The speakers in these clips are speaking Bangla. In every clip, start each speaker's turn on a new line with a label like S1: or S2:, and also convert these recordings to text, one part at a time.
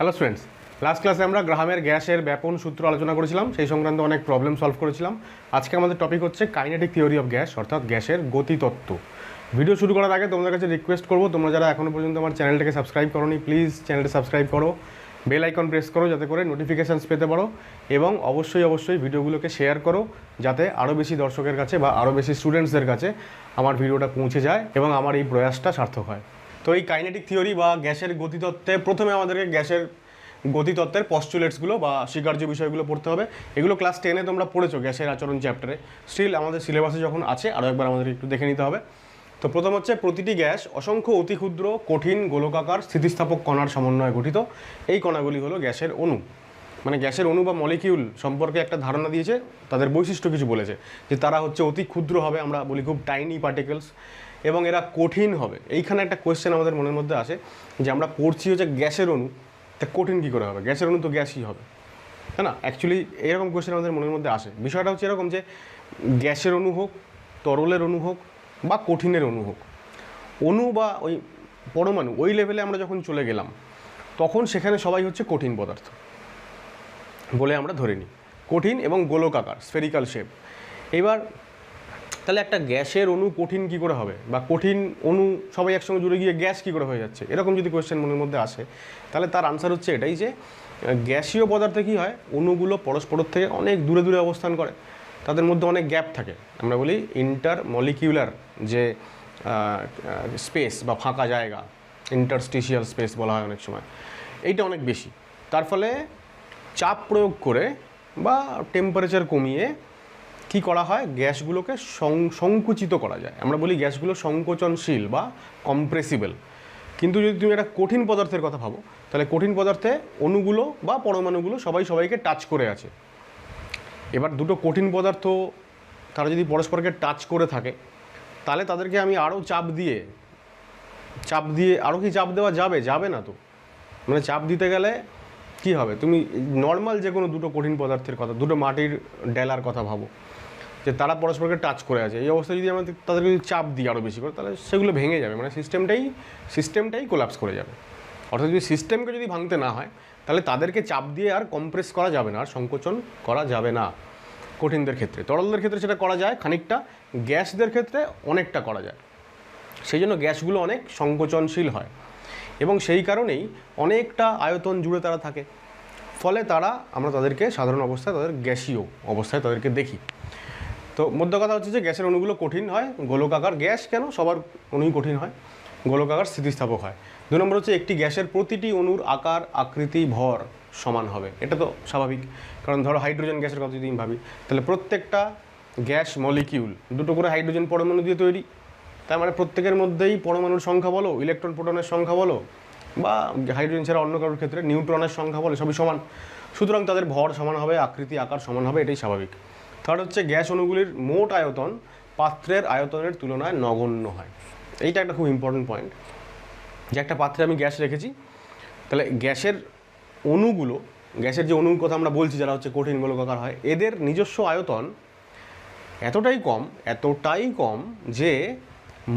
S1: হ্যালো স্টুডেন্টস, লাস্ট ক্লাসে আমরা গ্রাহামের গ্যাসের ব্যাপন সূত্র আলোচনা করেছিলাম, সেই সংক্রান্ত অনেক প্রবলেম সলভ করেছিলাম। আজকে আমাদের টপিক হচ্ছে কাইনেটিক থিওরি অফ গ্যাস, অর্থাৎ গ্যাসের গতিতত্ত্ব। ভিডিও শুরু করার আগে তোমাদের কাছে রিকোয়েস্ট করবো, তোমরা যারা এখনও পর্যন্ত আমার চ্যানেলটাকে সাবস্ক্রাইব করোনি, প্লিজ চ্যানেলটা সাবস্ক্রাইব করো, বেল আইকন প্রেস করো যাতে করে নোটিফিকেশানস পেতে পারো, এবং অবশ্যই ভিডিওগুলোকে শেয়ার করো যাতে আরও বেশি দর্শকের কাছে বা আরও বেশি স্টুডেন্টসদের কাছে আমার ভিডিওটা পৌঁছে যায় এবং আমার এই প্রয়াসটা সার্থক হয়। তো এই কাইনেটিক থিওরি বা গ্যাসের গতিতত্ত্বে প্রথমে আমাদেরকে গ্যাসের গতিতত্ত্বের পস্টুলেটসগুলো বা স্বীকার্য বিষয়গুলো পড়তে হবে। এগুলো ক্লাস 10-এ তোমরা পড়েছো গ্যাসের আচরণ চ্যাপ্টারে, স্টিল আমাদের সিলেবাসে যখন আছে আরও একবার আমাদের একটু দেখে নিতে হবে। তো প্রথম হচ্ছে, প্রতিটি গ্যাস অসংখ্য অতি ক্ষুদ্র কঠিন গোলকাকার স্থিতিস্থাপক কণার সমন্বয়ে গঠিত। এই কণাগুলি হলো গ্যাসের অণু। মানে গ্যাসের অণু বা মলিকিউল সম্পর্কে একটা ধারণা দিয়েছে, তাদের বৈশিষ্ট্য কিছু বলেছে যে তারা হচ্ছে অতি ক্ষুদ্র হবে, আমরা বলি খুব টাইনি পার্টিকেলস, এবং এরা কঠিন হবে। এইখানে একটা কোয়েশ্চেন আমাদের মনের মধ্যে আসে যে আমরা পড়ছি হচ্ছে গ্যাসের অণু, তা কঠিন কী করে হবে? গ্যাসের অণু তো গ্যাসই হবে, তাই না? অ্যাকচুয়ালি এরকম কোয়েশ্চেন আমাদের মনের মধ্যে আসে। বিষয়টা হচ্ছে এরকম যে গ্যাসের অণু হোক, তরলের অণু হোক বা কঠিনের অণু হোক, অণু বা ওই পরমাণু ওই লেভেলে আমরা যখন চলে গেলাম তখন সেখানে সবাই হচ্ছে কঠিন পদার্থ বলে আমরা ধরে নিই। কঠিন এবং গোলকাকার, স্ফেরিক্যাল শেপ। এবার তাহলে একটা গ্যাসের অণু কঠিন কী করে হবে, বা কঠিন অণু সবাই একসঙ্গে জুড়ে গিয়ে গ্যাস কী করে হয়ে যাচ্ছে, এরকম যদি কোয়েশ্চেন মনের মধ্যে আসে, তাহলে তার আনসার হচ্ছে এটাই যে গ্যাসীয় পদার্থে কী হয়, অণুগুলো পরস্পরের থেকে অনেক দূরে দূরে অবস্থান করে, তাদের মধ্যে অনেক গ্যাপ থাকে। আমরা বলি ইন্টার মলিকিউলার যে স্পেস বা ফাঁকা জায়গা, ইন্টারস্টিশিয়াল স্পেস বলা হয় অনেক সময়, এইটা অনেক বেশি। তার ফলে চাপ প্রয়োগ করে বা টেম্পারেচার কমিয়ে কি করা হয়, গ্যাসগুলোকে সংকুচিত করা যায়। আমরা বলি গ্যাসগুলো সংকোচনশীল বা কম্প্রেসিবল। কিন্তু যদি তুমি একটা কঠিন পদার্থের কথা ভাবো, তাহলে কঠিন পদার্থে অণুগুলো বা পরমাণুগুলো সবাইকে টাচ করে আছে। এবার দুটো কঠিন পদার্থ তারা যদি পরস্পরকে টাচ করে থাকে, তাহলে তাদেরকে আমি আরও চাপ দিয়ে আরও কি চাপ দেওয়া যাবে না তো। মানে চাপ দিতে গেলে কি হবে, তুমি নর্মাল যে কোনো দুটো কঠিন পদার্থের কথা, দুটো মাটির ডেলার কথা ভাবো, যে তারা পরস্পরকে টাচ করে আছে। এই অবস্থায় যদি আমরা তাদেরকে যদি চাপ দিই আরও বেশি করে, তাহলে সেগুলো ভেঙে যাবে, মানে সিস্টেমটাই কোলাপস করে যাবে। অর্থাৎ যদি সিস্টেমকে যদি ভাঙতে না হয়, তাহলে তাদেরকে চাপ দিয়ে আর কম্প্রেস করা যাবে না, আর সংকোচন করা যাবে না। কঠিনদের ক্ষেত্রে, তরলদের ক্ষেত্রে সেটা করা যায় খানিকটা, গ্যাসদের ক্ষেত্রে অনেকটা করা যায়। সেই জন্য গ্যাসগুলো অনেক সংকোচনশীল হয় এবং সেই কারণেই অনেকটা আয়তন জুড়ে তারা থাকে। ফলে আমরা তাদেরকে সাধারণ অবস্থায় তাদের গ্যাসীয় অবস্থায় তাদেরকে দেখি। তো মধ্য কথা হচ্ছে যে গ্যাসের অণুগুলো কঠিন হয়, গোলকাকার। গ্যাস কেন, সবার অণুই কঠিন হয়, গোলকাকার স্থিতিস্থাপক হয়। 2 নম্বর হচ্ছে, একটি গ্যাসের প্রতিটি অণুর আকার, আকৃতি, ভর সমান হবে। এটা তো স্বাভাবিক, কারণ ধরো হাইড্রোজেন গ্যাসের কথা যদি আমি ভাবি, তাহলে প্রত্যেকটা গ্যাস মলিকিউল দুটো করে হাইড্রোজেন পরমাণু দিয়ে তৈরি। তার মানে প্রত্যেকের মধ্যেই পরমাণুর সংখ্যা বলো, ইলেকট্রন প্রোটনের সংখ্যা বলো, বা হাইড্রোজেন ছাড়া অন্য কারোর ক্ষেত্রে নিউট্রনের সংখ্যা বলো, সবই সমান। সুতরাং তাদের ভর সমান হবে, আকৃতি আকার সমান হবে, এটাই স্বাভাবিক। থার্ড হচ্ছে, গ্যাস অণুগুলির মোট আয়তন পাত্রের আয়তনের তুলনায় নগণ্য হয়। এইটা একটা খুব ইম্পর্টেন্ট পয়েন্ট, যে একটা পাত্রে আমি গ্যাস রেখেছি, তাহলে গ্যাসের অণুগুলো, গ্যাসের যে অণুর কথা আমরা বলছি যারা হচ্ছে কঠিন গোলকাকার হয়, এদের নিজস্ব আয়তন এতটাই কম যে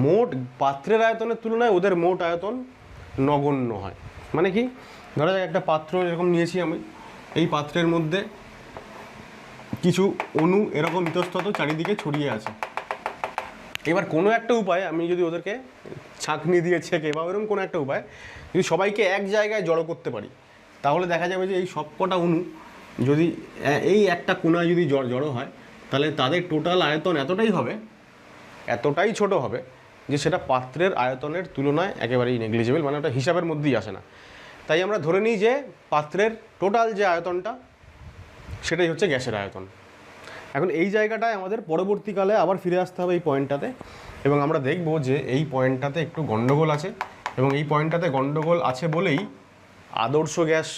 S1: মোট পাত্রের আয়তনের তুলনায় ওদের মোট আয়তন নগণ্য হয়। মানে কি, ধরা যাক একটা পাত্র এরকম নিয়েছি আমি, এই পাত্রের মধ্যে কিছু অণু এরকম ইতস্তত চারিদিকে ছড়িয়ে আছে। এবার কোনো একটা উপায়ে আমি যদি ওদেরকে ছাঁকনি দিয়ে ছেঁকে বা এরকম কোনো একটা উপায় যদি সবাইকে এক জায়গায় জড়ো করতে পারি, তাহলে দেখা যাবে যে এই সবকটা অণু যদি এই একটা কোণায় যদি জড়ো হয়, তাহলে তাদের টোটাল আয়তন এতটাই ছোট হবে যে সেটা পাত্রের আয়তনের তুলনায় একেবারেই নেগলিজেবল, মানে ওটা হিসাবের মধ্যেই আসে না। তাই আমরা ধরে নিই যে পাত্রের টোটাল যে আয়তনটা সেটাই হচ্ছে গ্যাসের আয়তন। এখন এই জায়গাটায় আমাদের পরবর্তীকালে আবার ফিরে আসতে হবে এই পয়েন্টটাতে, এবং আমরা দেখব যে এই পয়েন্টটাতে একটু গণ্ডগোল আছে, এবং এই পয়েন্টটাতে গণ্ডগোল আছে বলেই আদর্শ গ্যাস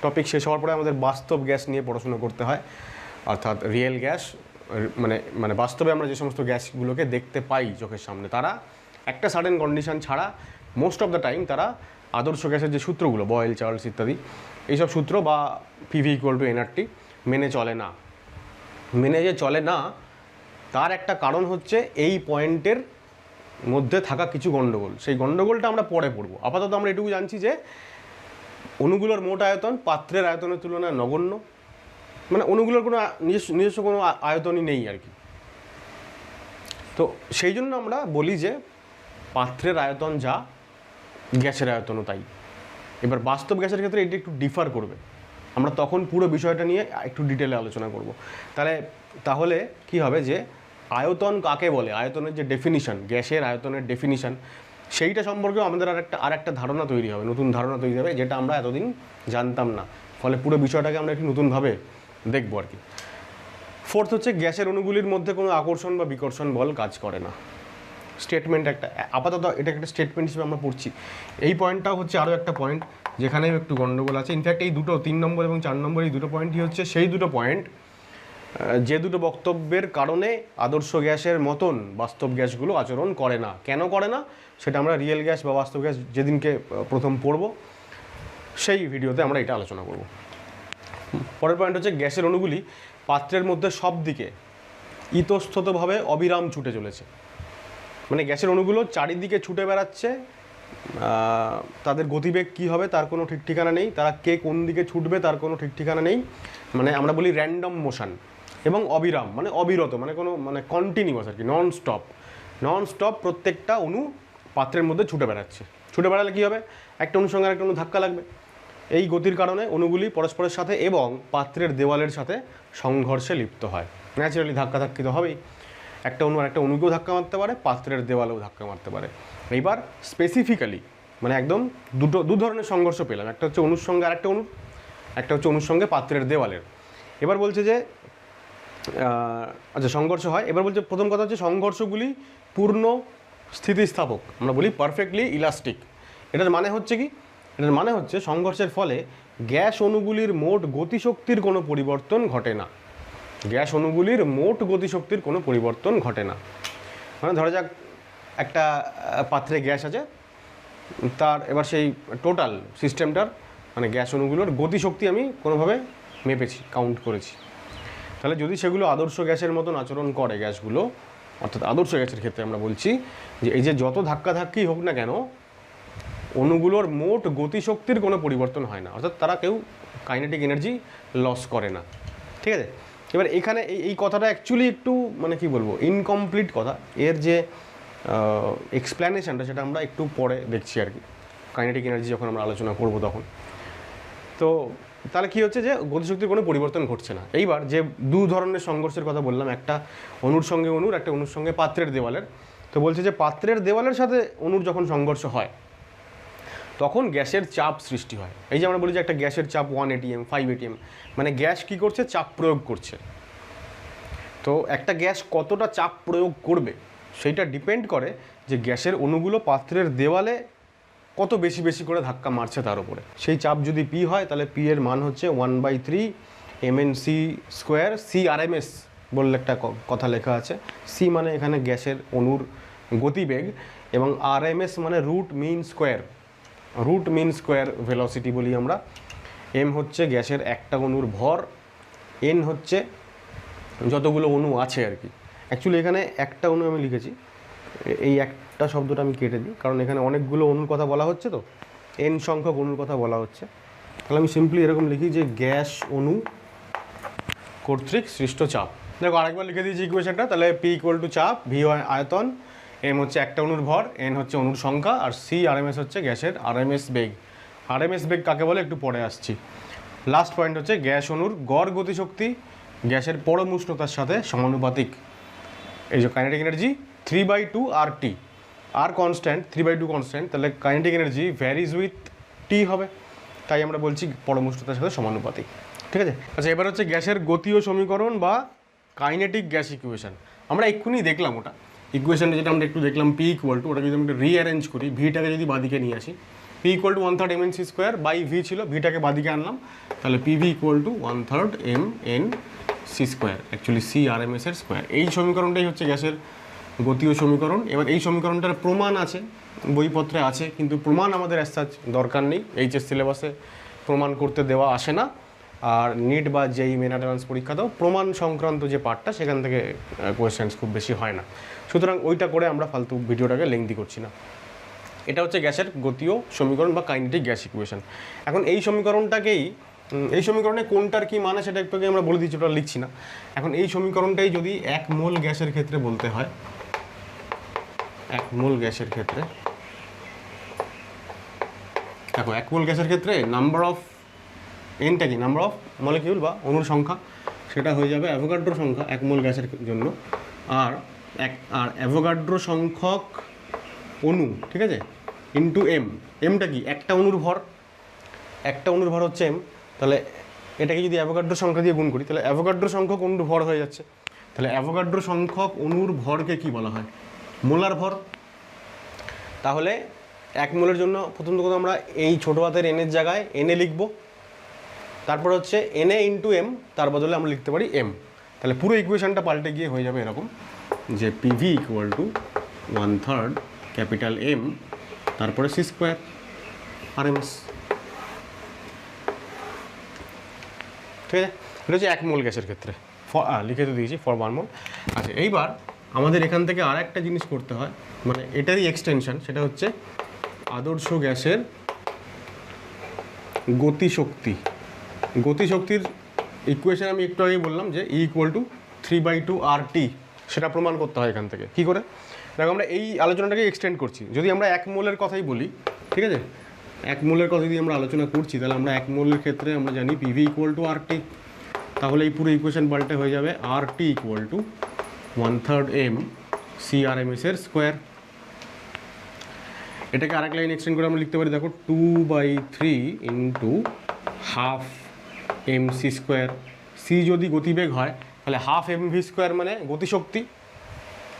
S1: টপিক শেষ হওয়ার পরে আমাদের বাস্তব গ্যাস নিয়ে পড়াশোনা করতে হয়। অর্থাৎ রিয়েল গ্যাস, মানে বাস্তবে আমরা যে সমস্ত গ্যাসগুলোকে দেখতে পাই চোখের সামনে, তারা একটা সার্টেন কন্ডিশন ছাড়া মোস্ট অফ দ্য টাইম তারা আদর্শ গ্যাসের যে সূত্রগুলো, বয়েল, চার্লস ইত্যাদি, এইসব সূত্র বা PV = nRT মেনে চলে না। তার একটা কারণ হচ্ছে এই পয়েন্টের মধ্যে থাকা কিছু গণ্ডগোল। সেই গণ্ডগোলটা আমরা পরে পড়ব। আপাতত আমরা এটুকু জানছি যে অণুগুলোর মোট আয়তন পাত্রের আয়তনের তুলনায় নগণ্য, মানে অণুগুলোর কোনো নিজস্ব কোনো আয়তনই নেই আর কি। তো সেই জন্য আমরা বলি যে পাত্রের আয়তন যা, গ্যাসের আয়তনও তাই। এবার বাস্তব গ্যাসের ক্ষেত্রে এটি একটু ডিফার করবে, আমরা তখন পুরো বিষয়টা নিয়ে একটু ডিটেলে আলোচনা করব। তাহলে কি হবে যে আয়তন কাকে বলে, আয়তনের যে ডেফিনিশন, গ্যাসের আয়তনের ডেফিনিশন, সেইটা সম্পর্কেও আমাদের আর একটা ধারণা তৈরি হবে, নতুন ধারণা তৈরি হবে, যেটা আমরা এতদিন জানতাম না। ফলে পুরো বিষয়টাকে আমরা একটু নতুনভাবে দেখবো আর কি। ফোর্থ হচ্ছে গ্যাসের অণুগুলির মধ্যে কোনো আকর্ষণ বা বিকর্ষণ বল কাজ করে না। স্টেটমেন্ট একটা, আপাতত এটা একটা স্টেটমেন্ট হিসেবে আমরা পড়ছি। এই পয়েন্টটাও হচ্ছে আরও একটা পয়েন্ট যেখানেও একটু গণ্ডগোল আছে। ইনফ্যাক্ট এই দুটো 3 নম্বর এবং 4 নম্বর এই দুটো পয়েন্টই হচ্ছে সেই দুটো পয়েন্ট যে দুটো বক্তব্যের কারণে আদর্শ গ্যাসের মতন বাস্তব গ্যাসগুলো আচরণ করে না। কেন করে না সেটা আমরা রিয়েল গ্যাস বা বাস্তব গ্যাস যেদিনকে প্রথম পড়ব সেই ভিডিওতে আমরা এটা আলোচনা করব। পরের পয়েন্ট হচ্ছে গ্যাসের অণুগুলি পাত্রের মধ্যে সব দিকে ইতস্ততভাবে অবিরাম ছুটে চলেছে। মানে গ্যাসের অণুগুলো চারিদিকে ছুটে বেড়াচ্ছে, তাদের গতিবেগ কী হবে তার কোনো ঠিক ঠিকানা নেই, তারা কে কোন দিকে ছুটবে তার কোনো ঠিক ঠিকানা নেই। মানে আমরা বলি র্যান্ডম মোশন, এবং অবিরাম মানে অবিরত, মানে কোনো মানে কন্টিনিউয়াস আর কি, নন স্টপ প্রত্যেকটা অণু পাত্রের মধ্যে ছুটে বেড়াচ্ছে। ছুটে বেড়ালে কী হবে, একটা অণুর সঙ্গে একটা অণু ধাক্কা লাগবে। এই গতির কারণে অণুগুলি পরস্পরের সাথে এবং পাত্রের দেওয়ালের সাথে সংঘর্ষে লিপ্ত হয়। ন্যাচারালি ধাক্কাধাক্কি তো হবেই, একটা অণু আর একটা অণুকেও ধাক্কা মারতে পারে, পাত্রের দেওয়ালেও ধাক্কা মারতে পারে। এইবার স্পেসিফিক্যালি মানে একদম দু ধরনের সংঘর্ষ পেলাম, একটা হচ্ছে অণুর সঙ্গে আরেকটা অণু, একটা হচ্ছে অণুর সঙ্গে পাত্রের দেওয়ালের। এবার বলছে যে আচ্ছা সংঘর্ষ হয়। এবার বলছে প্রথম কথা হচ্ছে সংঘর্ষগুলি পূর্ণ স্থিতিস্থাপক, আমরা বলি পারফেক্টলি ইলাস্টিক। এটার মানে হচ্ছে কি, এটার মানে হচ্ছে সংঘর্ষের ফলে গ্যাস অণুগুলির মোট গতিশক্তির কোনো পরিবর্তন ঘটে না। গ্যাস অণুগুলির মোট গতিশক্তির কোনো পরিবর্তন ঘটে না। মানে ধরা যাক একটা পাত্রে গ্যাস আছে, তার এবার সেই টোটাল সিস্টেমটার মানে গ্যাস অণুগুলোর গতিশক্তি আমি কোনোভাবে মেপেছি, কাউন্ট করেছি। তাহলে যদি সেগুলো আদর্শ গ্যাসের মতন আচরণ করে গ্যাসগুলো, অর্থাৎ আদর্শ গ্যাসের ক্ষেত্রে আমরা বলছি যে এই যে যত ধাক্কাধাক্কি হোক না কেন অণুগুলোর মোট গতিশক্তির কোনো পরিবর্তন হয় না, অর্থাৎ তারা কেউ কাইনেটিক এনার্জি লস করে না। ঠিক আছে, এবার এখানে এই কথাটা অ্যাকচুয়ালি একটু মানে কি বলবো ইনকমপ্লিট কথা, এর যে এক্সপ্ল্যানেশনটা সেটা আমরা একটু পরে দেখছি আর কি, কাইনেটিক এনার্জি যখন আমরা আলোচনা করব তখন। তো তাহলে কী হচ্ছে যে গতিশক্তির কোনো পরিবর্তন ঘটছে না। এইবার যে দু ধরনের সংঘর্ষের কথা বললাম, একটা অণুর সঙ্গে অণুর, একটা অণুর সঙ্গে পাত্রের দেওয়ালের। তো বলছে যে পাত্রের দেওয়ালের সাথে অণুর যখন সংঘর্ষ হয় তখন গ্যাসের চাপ সৃষ্টি হয়। এই যে আমরা বলি যে একটা গ্যাসের চাপ 1 ATM 5 ATM, মানে গ্যাস কী করছে, চাপ প্রয়োগ করছে। তো একটা গ্যাস কতটা চাপ প্রয়োগ করবে সেইটা ডিপেন্ড করে যে গ্যাসের অণুগুলো পাত্রের দেওয়ালে কত বেশি বেশি করে ধাক্কা মারছে তার উপরে। সেই চাপ যদি পি হয় তাহলে পি এর মান হচ্ছে 1/3 mNc², CRMS বললে একটা কথা লেখা আছে। সি মানে এখানে গ্যাসের অণুর গতিবেগ এবং RMS মানে রুট মিন স্কোয়ার ভেলোসিটি বলি আমরা। এম হচ্ছে গ্যাসের একটা অণুর ভর, এন হচ্ছে যতগুলো অণু আছে আর কি। অ্যাকচুয়ালি এখানে একটা অণু আমি লিখেছি, এই একটা শব্দটা আমি কেটে দিই কারণ এখানে অনেকগুলো অণুর কথা বলা হচ্ছে, তো এন সংখ্যক অণুর কথা বলা হচ্ছে। তাহলে আমি সিম্পলি এরকম লিখি যে গ্যাস অণু কর্তৃক সৃষ্ট চাপ। দেখো আরেকবার লিখে দিয়েছি ইকুয়েশনটা, তাহলে পি ইকুয়াল টু চাপ, ভি আয়তন, এম হচ্ছে একটা অণুর ভর, এন হচ্ছে অণুর সংখ্যা, আর সি RMS হচ্ছে গ্যাসের RMS বেগ। RMS বেগ কাকে বলে একটু পরে আসছি। লাস্ট পয়েন্ট হচ্ছে গ্যাস অণুর গড় গতিশক্তি গ্যাসের পরম উষ্ণতার সাথে সমানুপাতিক। এই যে কাইনেটিক এনার্জি 3/2 RT, আর কনস্ট্যান্ট 3/2 কনস্ট্যান্ট, তাহলে কাইনেটিক এনার্জি ভ্যারিজ উইথ টি হবে, তাই আমরা বলছি পরম উষ্ণতার সাথে সমানুপাতিক। ঠিক আছে, আচ্ছা এবার হচ্ছে গ্যাসের গতীয় সমীকরণ বা কাইনেটিক গ্যাস ইকুয়েশন। আমরা এক্ষুনি দেখলাম ওটা ইকুয়েশনটা, যেটা আমরা একটু দেখলাম পি ইকুয়াল টু, ওটা যদি আমরা রিঅ্যারেঞ্জ করি, ভিটাকে যদি বাদিকে নিয়ে আসি, P equal to 1/3 mNc² by V ছিল, ভিটাকে বাদিকে আনলাম, তাহলে PV equal to 1/3 mNc², actually CRMS এর স্কোয়ার। এই সমীকরণটাই হচ্ছে গ্যাসের গতীয় সমীকরণ। এবার এই সমীকরণটার প্রমাণ আছে, বইপত্রে আছে, কিন্তু প্রমাণ আমাদের অ্যাজ দরকার নেই, এইচএস সিলেবাসে প্রমাণ করতে দেওয়া আসে না। আর নিট বা যেই মেন অ্যাডভান্স পরীক্ষাতেও প্রমাণ সংক্রান্ত যে পার্টটা সেখান থেকে কোয়েশ্চেন্স খুব বেশি হয় না, সুতরাং ওইটা করে আমরা ফালতু ভিডিওটাকে লেংদি করছি না। এটা হচ্ছে গ্যাসের গতীয় সমীকরণ বা কাইনেটিক গ্যাস ইকুয়েশন। এখন এই সমীকরণটাকেই, এই সমীকরণে কোনটার কি মানে সেটা একটু আমরা বলে দিচ্ছি, ওটা লিখছি না। এখন এই সমীকরণটাই যদি 1 মোল গ্যাসের ক্ষেত্রে বলতে হয়, 1 মোল গ্যাসের ক্ষেত্রে, দেখো 1 মোল গ্যাসের ক্ষেত্রে নাম্বার অফ এনটা কি, নাম্বার অফ মলিকিউল বা অণুর সংখ্যা, সেটা হয়ে যাবে অ্যাভোগাড্রো সংখ্যা 1 মোল গ্যাসের জন্য। আর অ্যাভোগাড্রো সংখ্যক অণু, ঠিক আছে, ইন্টু এম। এমটা কি, একটা অণুর ভর, একটা অণুর ভর হচ্ছে এম। তাহলে এটাকে যদি অ্যাভোগাড্রো সংখ্যা দিয়ে গুণ করি তাহলে অ্যাভোগাড্রো সংখ্যক অণুর ভর হয়ে যাচ্ছে। তাহলে অ্যাভোগাড্রো সংখ্যক অণুর ভরকে কি বলা হয়, মোলার ভর। তাহলে 1 মোলের জন্য প্রথম কথা আমরা এই ছোটো হাতের এনের জায়গায় এনে লিখব, তারপর হচ্ছে এনএ ইন্টু এম, তার বদলে আমরা লিখতে পারি এম। তাহলে পুরো ইকুয়েশনটা পাল্টে গিয়ে হয়ে যাবে এরকম যে PV equal to 1/3 capital M, তারপরে সি স্কোয়ার আরএমএস। ঠিক আছে, এটা হচ্ছে 1 মোল গ্যাসের ক্ষেত্রে, লিখে তো দিয়েছি ফর 1 মোল। আচ্ছা, এইবার আমাদের এখান থেকে আর একটা জিনিস করতে হয়, মানে এটারই এক্সটেনশন, সেটা হচ্ছে আদর্শ গ্যাসের গতিশক্তি। গতিশক্তির ইকুয়েশন আমি একটু আগে বললাম যে ই ইকুয়াল টু 3/2 RT, সেটা প্রমাণ করতে হয় এখান থেকে। কী করে, দেখো আমরা এই আলোচনাটাকে এক্সটেন্ড করছি। যদি আমরা 1 মোলের কথাই বলি, ঠিক আছে, 1 মোলের কথা যদি আমরা আলোচনা করছি, তাহলে আমরা 1 মোলের ক্ষেত্রে আমরা জানি পিভি ইকুয়াল টু RT। তাহলে এই পুরো ইকুয়েশন পাল্টে হয়ে যাবে RT equal to 1/3 M CRMS এর স্কোয়ার। এটাকে আরেক লাইন এক্সটেন্ড করে আমরা লিখতে পারি, দেখো 2/3 into half MC square. C যদি গতিবেগ হয় তাহলে হাফ MV স্কোয়ার মানে গতিশক্তি,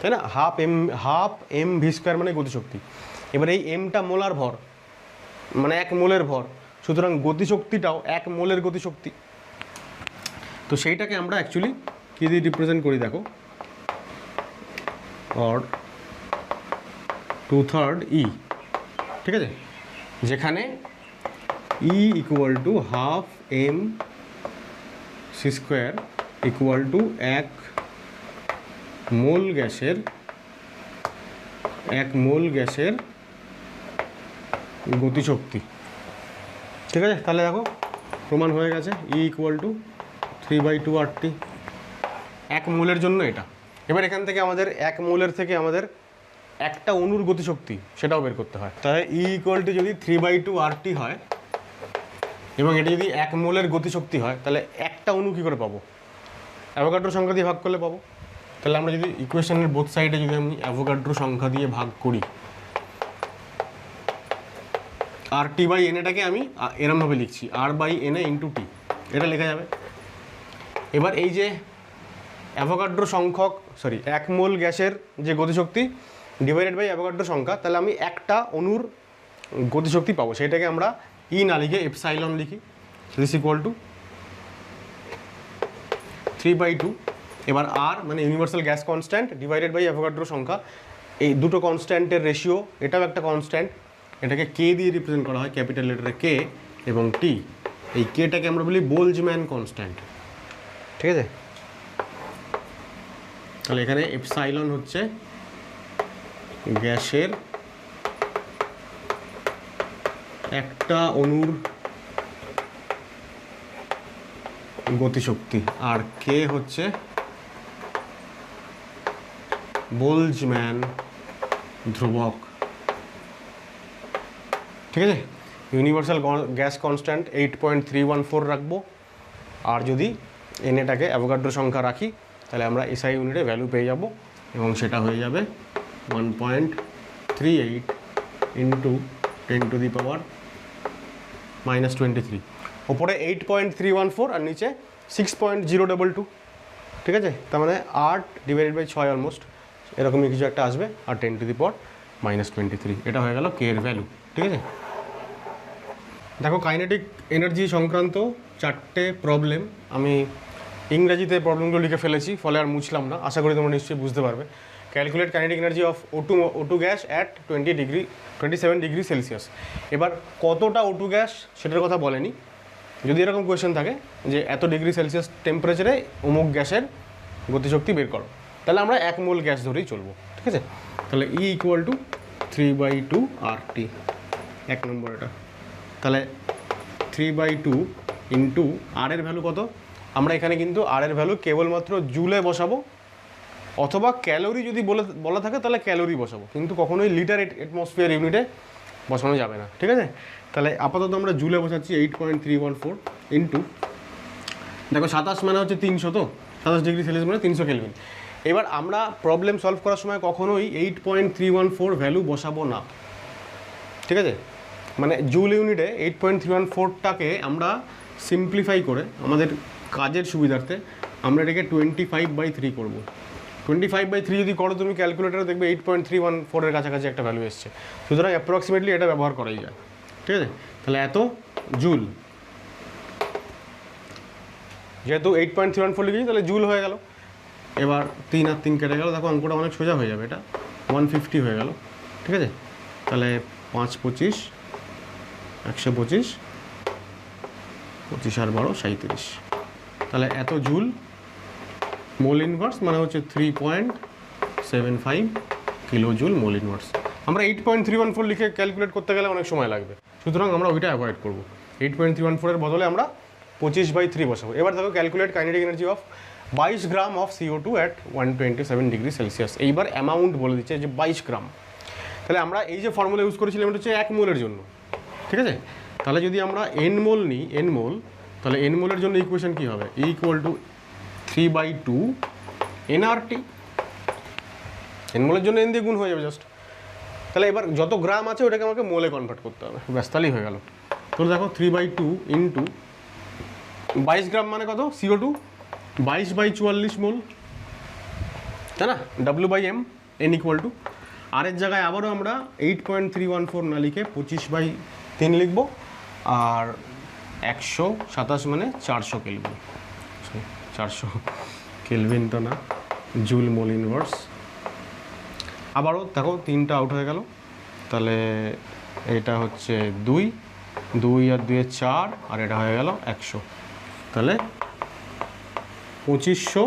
S1: তাই না, হাফ MV স্কোয়ার মানে গতিশক্তি। এবার এই এমটা মোলার ভর, মানে 1 মোলের ভর, সুতরাং গতিশক্তিটাও 1 মোলের গতিশক্তি। তো সেইটাকে আমরা অ্যাকচুয়ালি কী দিয়ে রিপ্রেজেন্ট করি, দেখো, অর 2/3 E, ঠিক আছে, যেখানে E equal to half M C square equal to 1 mole গ্যাসের গতিশক্তি। ঠিক আছে, তাহলে দেখো প্রমাণ হয়ে গেছে E ইকুয়াল টু 3/2 RT 1 মোলের জন্য এটা। এবার এখান থেকে আমাদের 1 মোলের থেকে আমাদের একটা অণুর গতিশক্তি সেটাও বের করতে হয়। তাহলে E ইকুয়াল টু যদি 3/2 RT হয় এবং এটা যদি 1 মোলের গতিশক্তি হয়, তাহলে একটা অণু কী করে পাবো, অ্যাভোগাড্রো সংখ্যা দিয়ে ভাগ করলে পাবো। তাহলে আমরা যদি ইকুয়েশনের বোথ সাইডে যদি আমি অ্যাভোগাড্রো সংখ্যা দিয়ে ভাগ করি, RT/N এটাকে আমি এরমভাবে লিখছি R/NA ইন্টু T, এটা লেখা যাবে। এবার এই যে অ্যাভোগাড্রো সংখ্যক 1 মোল গ্যাসের যে গতিশক্তি ডিভাইডেড বাই অ্যাভোগাড্রো সংখ্যা, তাহলে আমি একটা অণুর গতিশক্তি পাবো, সেটাকে আমরা ই না লিখে এপসাইলন লিখি, দিস ইকুয়াল টু 3/2। এবার আর মানে universal gas constant divided by Avogadro সংখ্যা, এই দুটো কনস্ট্যান্টের রেশিও, এটাও একটা কনস্ট্যান্ট, এটাকে কে দিয়ে রিপ্রেজেন্ট করা হয়, ক্যাপিটাল লেটারে কে এবং টি। এই কেটাকে আমরা বলি বোলজম্যান কনস্ট্যান্ট, ঠিক আছে। তাহলে এখানে এপসাইলন হচ্ছে গ্যাসের একটা অণুর গতিশক্তি, আর কে হচ্ছে বোলজম্যান ধ্রুবক, ঠিক আছে। ইউনিভার্সাল গ্যাস কনস্ট্যান্ট 8.314 রাখবো, আর যদি এনএটাকে অ্যাভোগাড্রো সংখ্যা রাখি তাহলে আমরা এসআই ইউনিটে ভ্যালু পেয়ে যাব, এবং সেটা হয়ে যাবে 1.38 ইন্টু 10⁻⁻23। ওপরে 8.314 আর নিচে 6.022, ঠিক আছে। তার মানে 8/6 অলমোস্ট এরকমই কিছু একটা আসবে, আর 10⁻⁻23, এটা হয়ে গেল কে এর ভ্যালু, ঠিক আছে। দেখো কাইনেটিক এনার্জি সংক্রান্ত 4টে প্রবলেম আমি ইংরেজিতে প্রবলেমগুলো লিখে ফেলেছি, ফলে আর মুছলাম না, আশা করি তোমরা নিশ্চয়ই বুঝতে পারবে। Calculate kinetic energy of O2 gas at 27 degree Celsius. এবার কতটা O2 গ্যাস সেটার কথা বলেনি, যদি এরকম কোয়েশ্চেন থাকে যে এত ডিগ্রি সেলসিয়াস টেম্পারেচারে অমুক গ্যাসের গতিশক্তি বের করো, তাহলে আমরা 1 মোল গ্যাস ধরেই চলবো, ঠিক আছে। তাহলে E ইকুয়াল টু 3/2 RT, 1 নম্বর এটা। তাহলে 3/2 ইন্টু আর এর ভ্যালু কত, আমরা এখানে কিন্তু আর এর ভ্যালু কেবলমাত্র জুলে বসাবো, অথবা ক্যালোরি যদি বলা থাকে তাহলে ক্যালোরি বসাবো, কিন্তু কখনোই লিটার অ্যাটমসফিয়ার ইউনিটে বসানো যাবে না, ঠিক আছে। তাহলে আপাতত আমরা জুলে বসাচ্ছি 8.314 ইন্টু, দেখো 27 মানে হচ্ছে 300, তো 27 ডিগ্রি সেলসিয়াস মানে 300 কেলভিন। এবার আমরা প্রবলেম সলভ করার সময় কখনোই 8.314 ভ্যালু বসাবো না, ঠিক আছে। মানে জুল ইউনিটে 8.314টাকে আমরা সিম্পলিফাই করে আমাদের কাজের সুবিধার্থে আমরা এটাকে 25/3 করবো। 25/3 যদি করো তুমি ক্যালকুলেটারে দেখবে 8.314 এর কাছাকাছি একটা ভ্যালু এসছে, সুতরাং অ্যাপ্রক্সিমেটলি এটা ব্যবহার করাই যায়, ঠিক আছে। তাহলে এত জুল, যেহেতু 8.314 লিখেছি তাহলে জুল হয়ে গেল। এবার 3 আর 3 কেটে গেল, দেখো অঙ্কটা অনেক সোজা হয়ে যাবে, এটা 150 হয়ে গেল, ঠিক আছে। তাহলে 5 25 125, 25 আর 12 37, তাহলে এত জুল মোল ইনভার্স মানে হচ্ছে 3.75 কিলো জুল মোল ইনভার্স। আমরা 8.314 লিখে ক্যালকুলেট করতে গেলে অনেক সময় লাগবে, সুতরাং আমরা ওইটা অ্যাভয়েড করবো। 8.314 এর বদলে আমরা 25/3 বসাবো। এবার দেখো calculate kinetic energy of 22 gram of CO2 at 127 degree Celsius. এইবার অ্যামাউন্ট বলে দিচ্ছে যে 22 গ্রাম। তাহলে আমরা এই যে ফর্মুলা ইউজ করেছিলাম এটা হচ্ছে 1 মোলের জন্য, ঠিক আছে। তাহলে যদি আমরা n মোল নিই, n মোল, তাহলে n মোলের জন্য ইকুয়েশন কী হবে, = 3/2 nRT। n মোলের জন্য n দিয়ে গুণ হয়ে যাবে জাস্ট। তাহলে এবার যত গ্রাম আছে ওটাকে আমাকে মোলে কনভার্ট করতে হবে, ব্যাস তাহলেই হয়ে গেল। তো দেখো 3/2 ইন্টু 22 গ্রাম মানে কত, CO2 22/44 মোল, তাই না, W/M, n = আর এর জায়গায় আবারও আমরা 8.314 না লিখে 25/3 লিখব, আর 127 মানে 400 কেলভিন, 400 কেলভিন তো না, জুল মোল ইনভার্স। আবারও দেখো 3টা আউট হয়ে গেল, তাহলে এটা হচ্ছে 2 আর 2 4, আর এটা হয়ে গেল 100, তাহলে 2500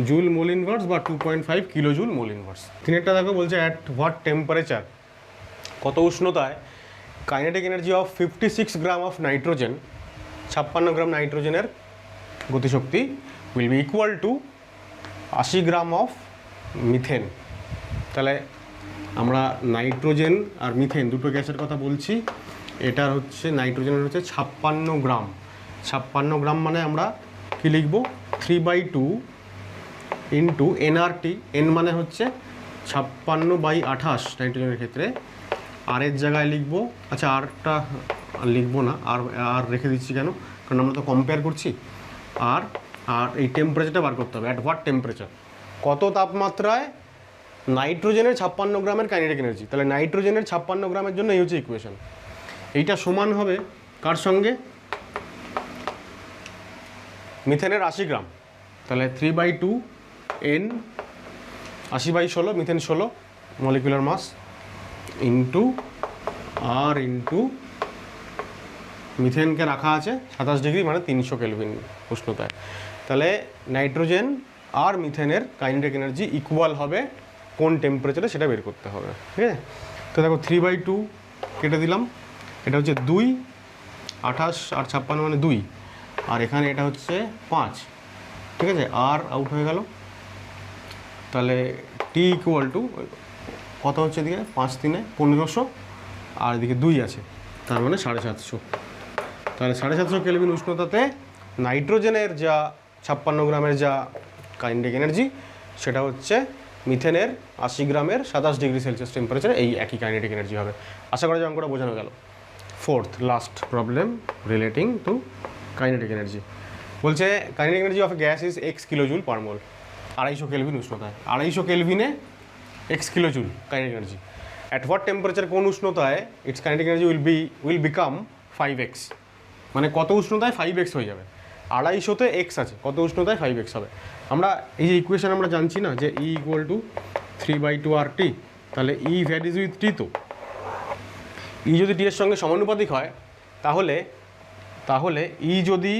S1: জুল মোল ইনভার্স বা 2.5 কিলো জুল মোল ইনভার্স। তিনেরটা দেখো বলছে অ্যাট হোয়াট টেম্পারেচার, কত উষ্ণতায় kinetic energy of 56 gram of nitrogen, 56 gram নাইট্রোজেনের গতিশক্তি will be equal to 80 gram of methane. তাহলে আমরা নাইট্রোজেন আর মিথেন দুটো গ্যাসের কথা বলছি, এটা হচ্ছে নাইট্রোজেনের হচ্ছে 56 গ্রাম। 56 গ্রাম মানে আমরা কি লিখব, 3/2 ইন্টু nRT, n মানে হচ্ছে 56/28 নাইট্রোজেনের ক্ষেত্রে, আর এর জায়গায় লিখবো, আচ্ছা আরটা লিখবো না, আর রেখে দিচ্ছি কেন, কারণ আমরা তো কম্পেয়ার করছি। আর এই টেম্পারেচারটা বার করতে হবে, অ্যাট হোয়াট টেম্পারেচার, কত তাপমাত্রায় নাইট্রোজেনের 56 গ্রামের কাইনেটিক এনার্জি। তাহলে নাইট্রোজেনের 56 গ্রামের জন্য এই হচ্ছে ইকুয়েশন। এইটা সমান হবে কার সঙ্গে, মিথেনের 80 গ্রাম। তাহলে 3/2 n 80/16, methane 16 molecular mass, into R into মিথেনকে রাখা আছে 27 ডিগ্রি মানে 300 কেলভিন উষ্ণতায়। তাহলে নাইট্রোজেন আর মিথেনের কাইনেটিক এনার্জি ইকুয়াল হবে কোন টেম্পারেচারে সেটা বের করতে হবে, ঠিক আছে। তো দেখো 3/2 কেটে দিলাম, এটা হচ্ছে 2, 28 আর 56 মানে 2, আর এখানে এটা হচ্ছে 5, ঠিক আছে, আর আউট হয়ে গেল। তাহলে T = কত হচ্ছে এদিকে, 5 3 1500, আর এদিকে 2 আছে, তার মানে 750। তাহলে 750 কেলভিন উষ্ণতাতে নাইট্রোজেনের যা 56 গ্রামের যা কাইনেটিক এনার্জি, সেটা হচ্ছে মিথেনের 80 গ্রামের 27 ডিগ্রি সেলসিয়াস টেম্পারেচারে এই একই কাইনেটিক এনার্জি হবে। আশা করা যায় অঙ্কটা বোঝানো গেল। Fourth last problem relating to kinetic energy বলছে kinetic energy of a gas is x kilojoule per mole, 250 kelvin উষ্ণতায়, 250 কেলভিনে x kilojoule kinetic energy. At what temperature, কোন উষ্ণতায় it's kinetic energy will become 5x, মানে কত উষ্ণতায় 5x হয়ে যাবে। 250-তে x আছে, কত উষ্ণতায় 5x হবে। আমরা এই যে ইকুয়েশন আমরা জানছি না যে E = 3/2 RT, তাহলে E ভ্যারিজ উইথ T, তো E যদি T এর সঙ্গে সমানুপাতিক হয় তাহলে E যদি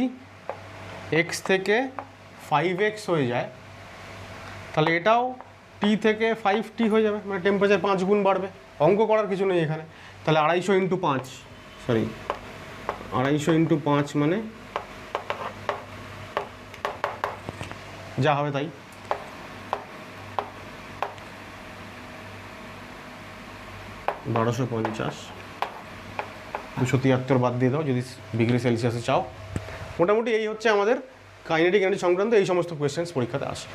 S1: x থেকে 5x হয়ে যায় তাহলে এটাও T থেকে 5T হয়ে যাবে, মানে টেম্পারেচার 5 গুণ বাড়বে। অঙ্ক করার কিছু নেই এখানে। তাহলে 250 ইন্টু 5, সরি 250 ইন্টু 5 মানে যা হবে তাই। $1250, 273 বাদ দিয়ে দাও যদি ডিগ্রি সেলসিয়াসে চাও। মোটামুটি এই হচ্ছে আমাদের কাইনেটিক এনার্জি সংক্রান্ত এই সমস্ত কোয়েশ্চেন্স পরীক্ষাতে আসে।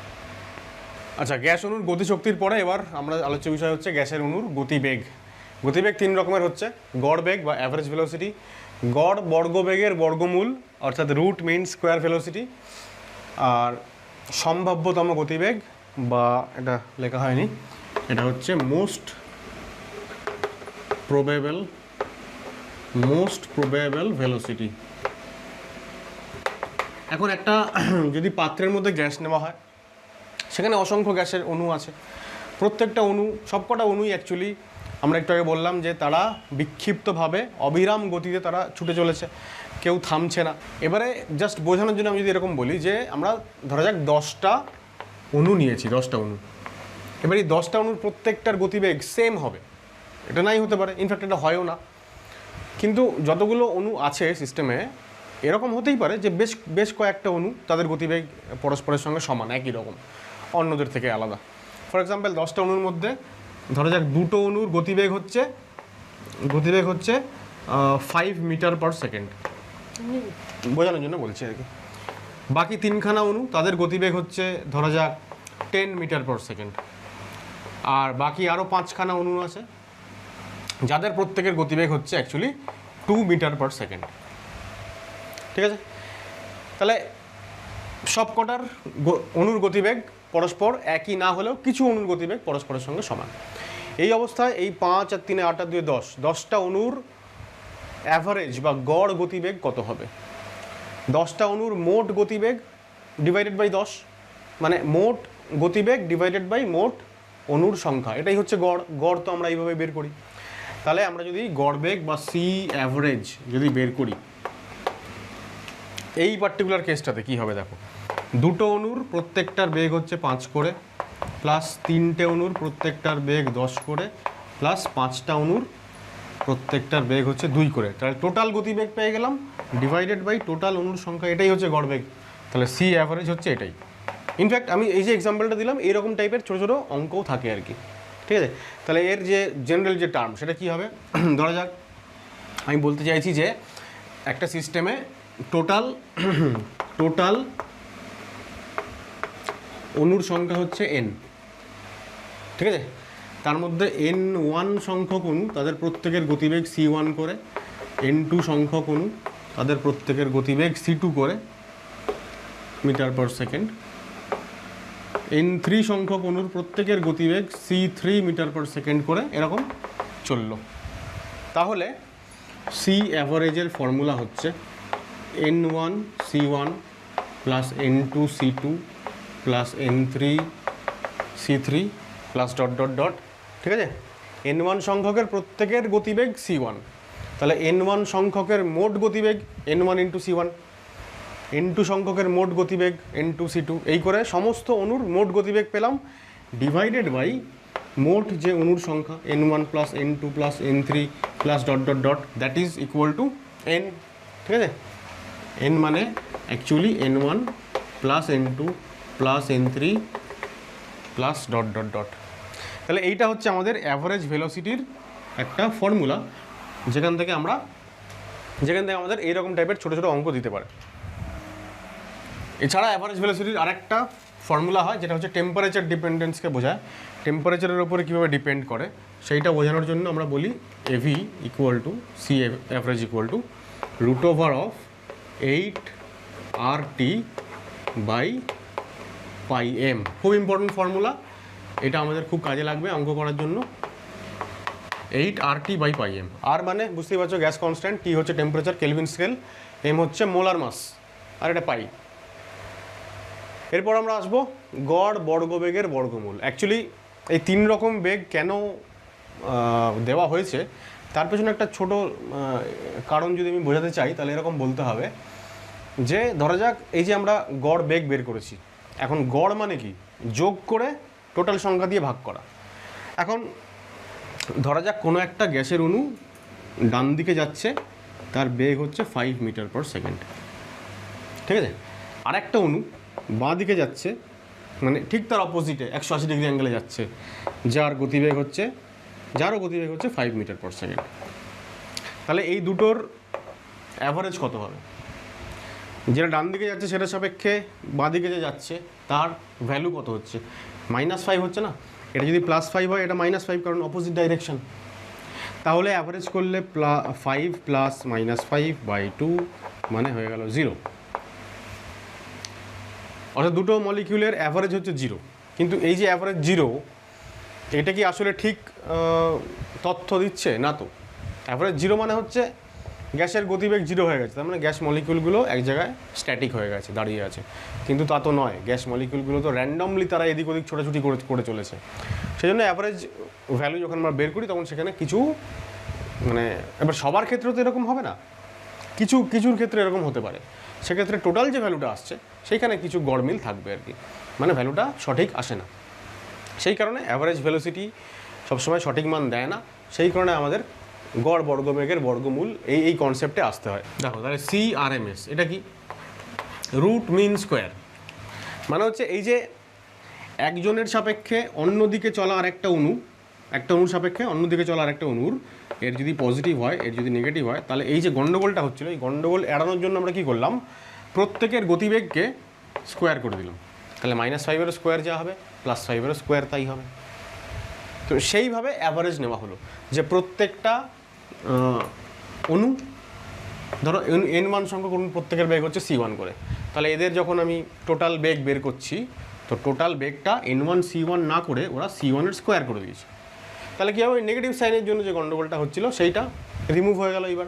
S1: আচ্ছা, গ্যাস অণুর গতিশক্তির পরে এবার আমরা আলোচ্য বিষয় হচ্ছে গ্যাসের অণুর গতিবেগ। গতিবেগ 3 রকমের হচ্ছে, গড় বেগ বা অ্যাভারেজ ভেলোসিটি, গড় বর্গবেগের বর্গমূল অর্থাৎ রুট মিন স্কোয়ার ভেলোসিটি, আর সম্ভাব্যতম গতিবেগ বা এটা লেখা হয়নি, এটা হচ্ছে মোস্ট প্রবেবল ভেলোসিটি। এখন একটা যদি পাত্রের মধ্যে গ্যাস নেওয়া হয়, সেখানে অসংখ্য গ্যাসের অণু আছে। প্রত্যেকটা অণু, সবকটা অণুই অ্যাকচুয়ালি আমরা একটু আগে বললাম যে তারা বিক্ষিপ্তভাবে অবিরাম গতিতে তারা ছুটে চলেছে, কেউ থামছে না। এবারে জাস্ট বোঝানোর জন্য আমি যদি এরকম বলি যে আমরা ধরা যাক 10টা অণু নিয়েছি, 10টা অণু। এবার এই 10টা অণুর প্রত্যেকটার গতিবেগ সেম হবে, এটা নাই হতে পারে, ইনফ্যাক্ট এটা হয়ও না। কিন্তু যতগুলো অণু আছে সিস্টেমে, এরকম হতেই পারে যে বেশ কয়েকটা অণু তাদের গতিবেগ পরস্পরের সঙ্গে সমান, একই রকম, অন্যদের থেকে আলাদা। ফর এক্সাম্পল 10টা অণুর মধ্যে ধরা যাক 2টো অণুর গতিবেগ হচ্ছে 5 মিটার পার সেকেন্ড, বোঝানোর জন্য বলছি আর কি। বাকি 3খানা অণু তাদের গতিবেগ হচ্ছে ধরা যাক 10 মিটার পার সেকেন্ড। আর বাকি আরও 5খানা অণু আছে যাদের প্রত্যেকের গতিবেগ হচ্ছে অ্যাকচুয়ালি 2 মিটার পার সেকেন্ড। ঠিক আছে, তাহলে সবকটার অণুর গতিবেগ পরস্পর একই না হলেও কিছু অণুর গতিবেগ পরস্পরের সঙ্গে সমান। এই অবস্থায় এই 5 আর 3 8 আর 2 10, 10টা অণুর অ্যাভারেজ বা গড় গতিবেগ কত হবে? 10টা অণুর মোট গতিবেগ ডিভাইডেড বাই 10, মানে মোট গতিবেগ ডিভাইডেড বাই মোট অণুর সংখ্যা, এটাই হচ্ছে গড়। গড় তো আমরা এইভাবে বের করি। তাহলে আমরা যদি গড় বেগ বা সি অ্যাভারেজ যদি বের করি, এই পার্টিকুলার কেসটাতে কী হবে দেখো, 2টো অণুর প্রত্যেকটার বেগ হচ্ছে 5 করে, প্লাস 3টে অণুর প্রত্যেকটার বেগ 10 করে, প্লাস 5টা অণুর প্রত্যেকটার বেগ হচ্ছে 2 করে। তাহলে টোটাল গতিবেগ পেয়ে গেলাম ডিভাইডেড বাই টোটাল অণুর সংখ্যা, এটাই হচ্ছে গড় বেগ। তাহলে সি অ্যাভারেজ হচ্ছে এটাই। ইনফ্যাক্ট আমি এই যে এক্সাম্পলটা দিলাম, এইরকম টাইপের ছোটো ছোটো অঙ্কও থাকে আর কি। ঠিক আছে, তাহলে এর যে জেনারেল যে টার্ম সেটা কী হবে, ধরা যাক আমি বলতে চাইছি যে একটা সিস্টেমে টোটাল অণুর সংখ্যা হচ্ছে n। ঠিক আছে, তার মধ্যে n1 সংখ্যক অণু তাদের প্রত্যেকের গতিবেগ c1 করে, n2 সংখ্যক অণু তাদের প্রত্যেকের গতিবেগ c2 করে মিটার পার সেকেন্ড, n3 সংখ্যক অণুর প্রত্যেকের গতিবেগ c3 মিটার পার সেকেন্ড করে, এরকম চলল। তাহলে সি অ্যাভারেজের ফর্মুলা হচ্ছে n1 c1 plus n2 c2 plus n3 c3 plus dot dot dot. ঠিক আছে, n1 সংখ্যকের প্রত্যেকের গতিবেগ c1, তাহলে n1 সংখ্যকের মোট গতিবেগ n1 ইন্টু c1, n2 সংখ্যকের মোট গতিবেগ n2 c2, এই করে সমস্ত অণুর মোট গতিবেগ পেলাম ডিভাইডেড বাই মোট যে অণুর সংখ্যা n1 plus n2 plus n3 plus dot dot dot, that is equal to n। ঠিক আছে, n মানে actually n1 plus n2 plus n3 plus dot dot dot. তাহলে এইটা হচ্ছে আমাদের অ্যাভারেজ ভেলোসিটির একটা ফর্মুলা, যেখান থেকে আমাদের এইরকম টাইপের ছোটো ছোটো অঙ্ক দিতে পারে। এছাড়া অ্যাভারেজ ভেলোসিটির আরেকটা ফর্মুলা হয় যেটা হচ্ছে টেম্পারেচার ডিপেন্ডেন্সকে বোঝায়। টেম্পারেচারের উপরে কীভাবে ডিপেন্ড করে সেইটা বোঝানোর জন্য আমরা বলি AV equal to C average equal to root over of 8 RT by pi M. খুব ইম্পর্টেন্ট ফর্মুলা, এটা আমাদের খুব কাজে লাগবে অঙ্ক করার জন্য। 8 RT বাই পাই এম। আর মানে বুঝতেই পারছো গ্যাস কনস্ট্যান্ট, টি হচ্ছে টেম্পারেচার কেলভিন স্কেল, এম হচ্ছে মোলার মাস, আর এটা পাই। এরপর আমরা আসবো গড় বর্গবেগের বর্গমূল। অ্যাকচুয়ালি এই 3 রকম বেগ কেন দেওয়া হয়েছে তার পেছনে একটা ছোট কারণ যদি আমি বোঝাতে চাই, তাহলে এরকম বলতে হবে যে ধরা যাক এই যে আমরা গড় বেগ বের করেছি, এখন গড় মানে কি, যোগ করে টোটাল সংখ্যা দিয়ে ভাগ করা। এখন ধরা যাক কোনো একটা গ্যাসের অণু ডান দিকে যাচ্ছে, তার বেগ হচ্ছে 5 মিটার পার সেকেন্ড, ঠিক আছে। আর একটা অণু বাঁ দিকে যাচ্ছে, মানে ঠিক তার অপোজিটে 180 ডিগ্রি অ্যাঙ্গেলে যাচ্ছে, যারও গতিবেগ হচ্ছে 5 মিটার পার সেকেন্ড। তাহলে এই দুটোর অ্যাভারেজ কত হবে? যেটা ডান দিকে যাচ্ছে সেটার সাপেক্ষে বাঁ দিকে যে যাচ্ছে তার ভ্যালু কত হচ্ছে? -5 হচ্ছে না? এটা যদি +5 হয়, এটা -5, কারণ অপোজিট ডাইরেকশন। তাহলে অ্যাভারেজ করলে 5 + -5/2 মানে হয়ে গেল 0। অর্থাৎ দুটো মলিকিউলের অ্যাভারেজ হচ্ছে 0। কিন্তু এই যে অ্যাভারেজ 0, এটা কি আসলে ঠিক তথ্য দিচ্ছে? না তো। অ্যাভারেজ 0 মানে হচ্ছে গ্যাসের গতিবেগ 0 হয়ে গেছে, তার মানে গ্যাস মলিকিউলগুলো এক জায়গায় স্ট্যাটিক হয়ে গেছে, দাঁড়িয়ে আছে। কিন্তু তা তো নয়, গ্যাস মলিকিউলগুলো তো র্যান্ডমলি তারা এদিক ওদিক ছোটাছুটি করে চলেছে। সেই জন্য অ্যাভারেজ ভ্যালু যখন আমরা বের করি তখন সেখানে কিছু, মানে এবার সবার ক্ষেত্রে তো এরকম হবে না, কিছুর ক্ষেত্রে এরকম হতে পারে। সেক্ষেত্রে টোটাল যে ভ্যালুটা আসছে সেইখানে কিছু গড়মিল থাকবে আর কি, মানে ভ্যালুটা সঠিক আসে না। সেই কারণে অ্যাভারেজ ভেলোসিটি সবসময় সঠিক মান দেয় না। সেই কারণে আমাদের গড় বর্গবেগের বর্গমূল এই কনসেপ্টে আসতে হয়। দেখো তাহলে CRMS এটা কি? Root mean square. মানে হচ্ছে এই যে একজনের সাপেক্ষে অন্যদিকে চলা আরেকটা অণু, একটা অণুর সাপেক্ষে অন্যদিকে চলা আরেকটা অণুর, এর যদি পজিটিভ হয়, এর যদি নেগেটিভ হয়, তাহলে এই যে গণ্ডগোলটা হচ্ছিল, এই গণ্ডগোল এড়ানোর জন্য আমরা কী করলাম? প্রত্যেকের গতিবেগকে স্কোয়ার করে দিলাম। তাহলে -5-এর স্কোয়ার যা হবে, +5-এর স্কোয়ার তাই হবে। তো সেইভাবে অ্যাভারেজ নেওয়া হলো যে প্রত্যেকটা অণু, ধরো N1 সংখ্যক অণু, প্রত্যেকের বেগ হচ্ছে C1 করে। তাহলে এদের যখন আমি টোটাল বেগ বের করছি, তো টোটাল বেগটা N1 C1 না করে ওরা C1-এর স্কোয়ার করে দিয়েছে। তাহলে কী হবে? নেগেটিভ সাইনের জন্য যে গণ্ডগোলটা হচ্ছিল সেইটা রিমুভ হয়ে গেল এইবার।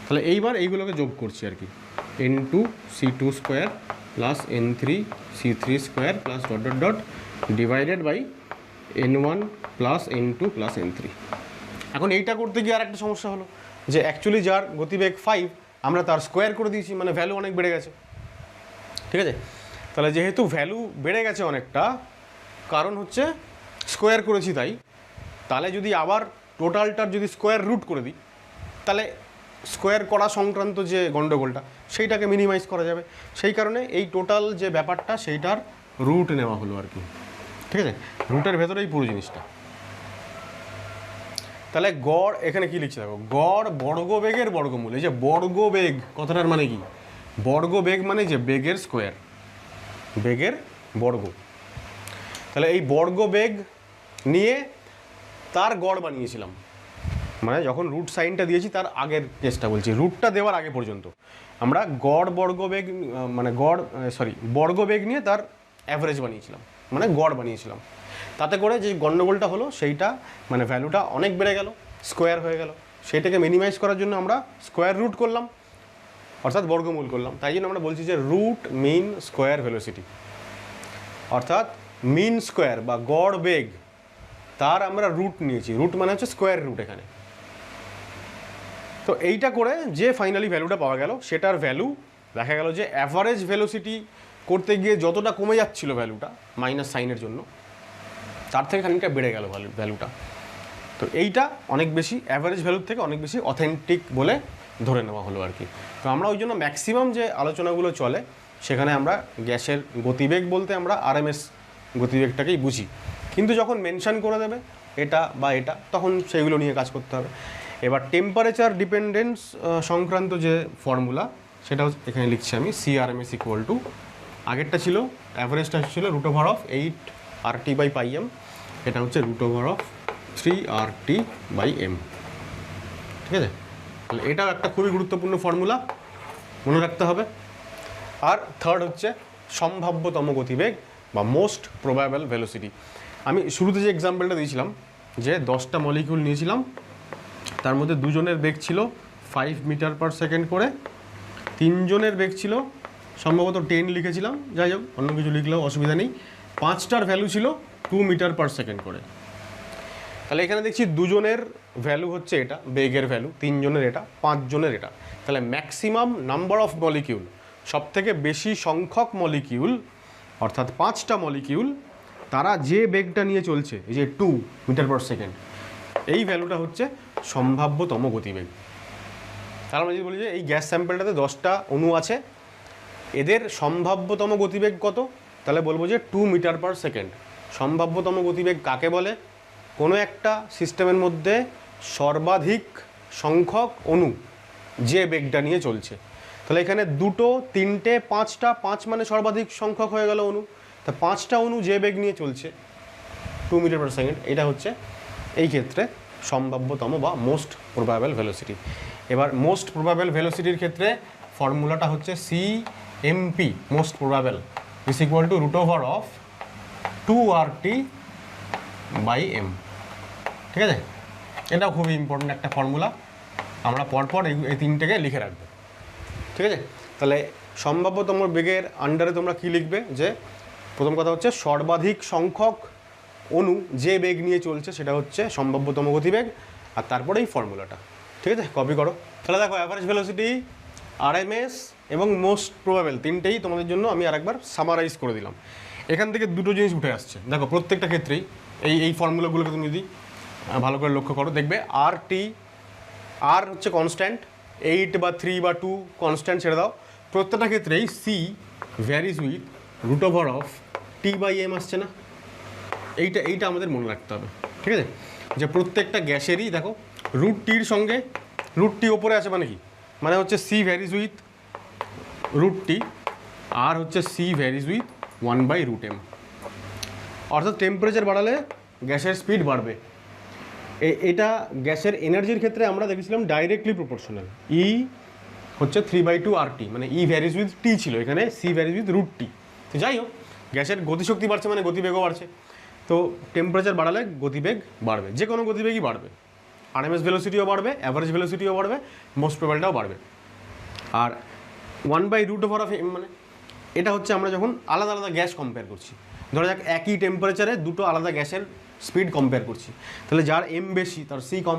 S1: তাহলে এইবার এইগুলোকে যোগ করছি আর কি, N2 C2 square plus N3 C3 square plus ... divided by N1 plus N2 plus N3। এখন এইটা করতে গিয়ে আর একটা সমস্যা হলো যে অ্যাকচুয়ালি যার গতিবেগ 5 আমরা তার স্কোয়ার করে দিয়েছি, মানে ভ্যালু অনেক বেড়ে গেছে, ঠিক আছে। তাহলে যেহেতু ভ্যালু বেড়ে গেছে অনেকটা, কারণ হচ্ছে স্কোয়ার করেছি তাই, তাহলে যদি আবার টোটালটার যদি স্কোয়ার রুট করে দিই, তাহলে স্কোয়ার করা সংক্রান্ত যে গণ্ডগোলটা সেইটাকে মিনিমাইজ করা যাবে। সেই কারণে এই টোটাল যে ব্যাপারটা সেইটার রুট নেওয়া হলো আর কি, ঠিক আছে। রুটের ভেতরেই পুরো জিনিসটা। তাহলে গড় এখানে কি লিখছে দেখো, গড় বর্গবেগের বর্গমূল। এই যে বর্গবেগ কথাটার মানে কি? বর্গবেগ মানে যে বেগের স্কোয়ার, বেগের বর্গ। তাহলে এই বর্গবেগ নিয়ে তার গড় বানিয়েছিলাম, মানে যখন রুট সাইনটা দিয়েছি তার আগের কেসটা বলছি, রুটটা দেওয়ার আগে পর্যন্ত আমরা গড় বর্গবেগ, মানে বর্গবেগ নিয়ে তার অ্যাভারেজ বানিয়েছিলাম, মানে গড় বানিয়েছিলাম। তাতে করে যে গণ্ডগোলটা হলো সেইটা, মানে ভ্যালুটা অনেক বেড়ে গেল, স্কোয়ার হয়ে গেল। সেইটাকে মিনিমাইজ করার জন্য আমরা স্কোয়ার রুট করলাম, অর্থাৎ বর্গমূল করলাম। তাই জন্য আমরা বলছি যে রুট মিন স্কোয়ার ভেলোসিটি, অর্থাৎ মিন স্কোয়ার বা গড় বেগ, তার আমরা রুট নিয়েছি। রুট মানে হচ্ছে স্কোয়ার রুট এখানে। তো এইটা করে যে ফাইনালি ভ্যালুটা পাওয়া গেল, সেটার ভ্যালু দেখা গেল যে অ্যাভারেজ ভেলোসিটি করতে গিয়ে যতটা কমে যাচ্ছিল ভ্যালুটা মাইনাস সাইনের জন্য, তার থেকে খানিকটা বেড়ে গেল ভ্যালুটা। তো এইটা অনেক বেশি, অ্যাভারেজ ভ্যালুর থেকে অনেক বেশি অথেন্টিক বলে ধরে নেওয়া হলো আর কি। তো আমরা ওই জন্য ম্যাক্সিমাম যে আলোচনাগুলো চলে সেখানে আমরা গ্যাসের গতিবেগ বলতে আমরা RMS গতিবেগটাকেই বুঝি, কিন্তু যখন মেনশন করে দেবে এটা বা এটা, তখন সেইগুলো নিয়ে কাজ করতে হবে। এবার টেম্পারেচার ডিপেন্ডেন্স সংক্রান্ত যে ফর্মুলা, সেটাও এখানে লিখছি আমি। CRMS = আগেরটা ছিল, অ্যাভারেজটা ছিল √8RT/πm, এটা হচ্ছে √3RT/m, ঠিক আছে। তাহলে এটাও একটা খুবই গুরুত্বপূর্ণ ফর্মুলা, মনে রাখতে হবে। আর থার্ড হচ্ছে সম্ভাব্যতম গতিবেগ বা মোস্ট প্রবাবেল ভেলোসিটি। আমি শুরুতে যে এক্সাম্পলটা দিয়েছিলাম যে 10টা মলিকিউল নিয়েছিলাম, তার মধ্যে 2 জনের বেগ ছিল 5 মিটার পার সেকেন্ড করে, 3 জনের বেগ ছিল সম্ভবত 10 লিখেছিলাম, যাই হোক অন্য কিছু লিখলেও অসুবিধা নেই, 5টার ভ্যালু ছিল 2 মিটার পার সেকেন্ড করে। তাহলে এখানে দেখছি 2 জনের ভ্যালু হচ্ছে এটা, বেগের ভ্যালু, 3 জনের এটা, 5 জনের এটা। তাহলে ম্যাক্সিমাম নাম্বার অফ মলিকিউল, সবথেকে বেশি সংখ্যক মলিকিউল, অর্থাৎ 5টা মলিকিউল, তারা যে বেগটা নিয়ে চলছে, এই যে 2 মিটার পার সেকেন্ড, এই ভ্যালুটা হচ্ছে সম্ভাব্যতম গতিবেগ। তাহলে আমরা যদি বলি যে এই গ্যাস স্যাম্পেলটাতে 10টা অণু আছে, এদের সম্ভাব্যতম গতিবেগ কত, তাহলে বলবো যে 2 মিটার পার সেকেন্ড। সম্ভাব্যতম গতিবেগ কাকে বলে? কোনো একটা সিস্টেমের মধ্যে সর্বাধিক সংখ্যক অণু যে বেগটা নিয়ে চলছে। তাহলে এখানে 2, 3, 5টা, 5 মানে সর্বাধিক সংখ্যক হয়ে গেল অণু, তা 5টা অণু যে বেগ নিয়ে চলছে 2 মিটার পার সেকেন্ড, এটা হচ্ছে এই ক্ষেত্রে সম্ভাব্যতম বা মোস্ট প্রবাবেল ভেলোসিটি। এবার মোস্ট প্রবাবেল ভেলোসিটির ক্ষেত্রে ফর্মুলাটা হচ্ছে CMP, most probable, is equal to √of 2RT/m। ঠিক আছে, এটাও খুবই ইম্পর্টেন্ট একটা ফর্মুলা, আমরা পরপর এই তিনটেকে লিখে রাখবো। ঠিক আছে, তাহলে সম্ভাব্যতম বেগের আন্ডারে তোমরা কি লিখবে, যে প্রথম কথা হচ্ছে সর্বাধিক সংখ্যক অণু যে বেগ নিয়ে চলছে সেটা হচ্ছে সম্ভাব্যতম গতিবেগ, আর তারপরে এই ফর্মুলাটা। ঠিক আছে, কপি করো। তাহলে দেখো অ্যাভারেজ ভেলোসিটি, RMS এবং মোস্ট প্রবাবেল তিনটেই তোমাদের জন্য আমি আরেকবার সামারাইজ করে দিলাম। এখান থেকে দুটো জিনিস উঠে আসছে, দেখো প্রত্যেকটা ক্ষেত্রেই এই ফর্মুলাগুলোকে তুমি যদি ভালো করে লক্ষ্য করো, দেখবে আর হচ্ছে কনস্ট্যান্ট, 8 বা 3 বা 2 কনস্ট্যান্ট ছেড়ে দাও। প্রত্যেকটা ক্ষেত্রেই C varies with √of T/m আসছে না? এইটা আমাদের মনে রাখতে হবে। ঠিক আছে, যে প্রত্যেকটা গ্যাসেরই দেখো √Tর সঙ্গে √T ওপরে আছে, মানে কি, মানে হচ্ছে C ভ্যারিজ উইথ √T, আর হচ্ছে C ভ্যারিজ উইথ 1/√m। অর্থাৎ টেম্পারেচার বাড়ালে গ্যাসের স্পিড বাড়বে। এটা গ্যাসের এনার্জির ক্ষেত্রে আমরা দেখেছিলাম ডাইরেক্টলি প্রপোর্শনাল। E হচ্ছে 3/2 RT, মানে E ভ্যারিজ উইথ T ছিল, এখানে C ভ্যারিজ উইথ √T। তো যাই হোক, গ্যাসের গতিশক্তি বাড়ছে মানে গতিবেগও বাড়ছে। তো টেম্পারেচার বাড়ালে গতিবেগ বাড়বে, যে কোনো গতিবেগই বাড়বে। RMS ভেলোসিটিও বাড়বে, অ্যাভারেজ ভেলোসিটিও বাড়বে, মোস্ট প্রবাবেলটাও বাড়বে। আর 1/√m মানে এটা হচ্ছে আমরা যখন আলাদা আলাদা গ্যাস কম্পেয়ার করছি, ধরা যাক একই টেম্পারেচারে দুটো আলাদা গ্যাসের স্পিড কম্পেয়ার করছি, তাহলে যার M বেশি তার C কম।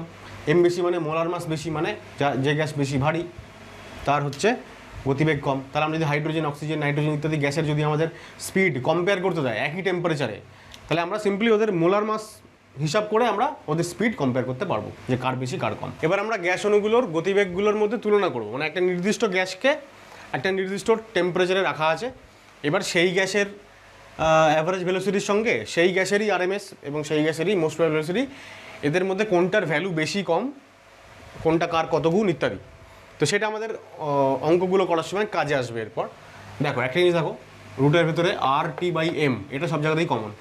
S1: M বেশি মানে মোলার মাস বেশি, মানে যে গ্যাস বেশি ভারী তার হচ্ছে গতিবেগ কম। তাহলে আমরা যদি হাইড্রোজেন, অক্সিজেন, নাইট্রোজেন ইত্যাদি গ্যাসের যদি আমাদের স্পিড কম্পেয়ার করতে দেয় একই টেম্পারেচারে, তাহলে আমরা সিম্পলি ওদের মোলার মাস হিসাব করে আমরা ওদের স্পিড কম্পেয়ার করতে পারবো যে কার বেশি কার কম। এবার আমরা গ্যাস অণুগুলোর গতিবেগগুলোর মধ্যে তুলনা করবো, মানে একটা নির্দিষ্ট গ্যাসকে একটা নির্দিষ্ট টেম্পারেচারে রাখা আছে, এবার সেই গ্যাসের অ্যাভারেজ ভেলোসিটির সঙ্গে সেই গ্যাসেরই RMS এবং সেই গ্যাসেরই মোস্ট প্রবাবেল ভেলোসিটি, এদের মধ্যে কোনটার ভ্যালু বেশি কম, কোনটা কার কত গুণ ইত্যাদি। তো সেটা আমাদের অঙ্কগুলো করার সময় কাজে আসবে। এরপর দেখো একটা জিনিস দেখো, রুটের ভেতরে RT/m, এটা সব জায়গাতেই কমন।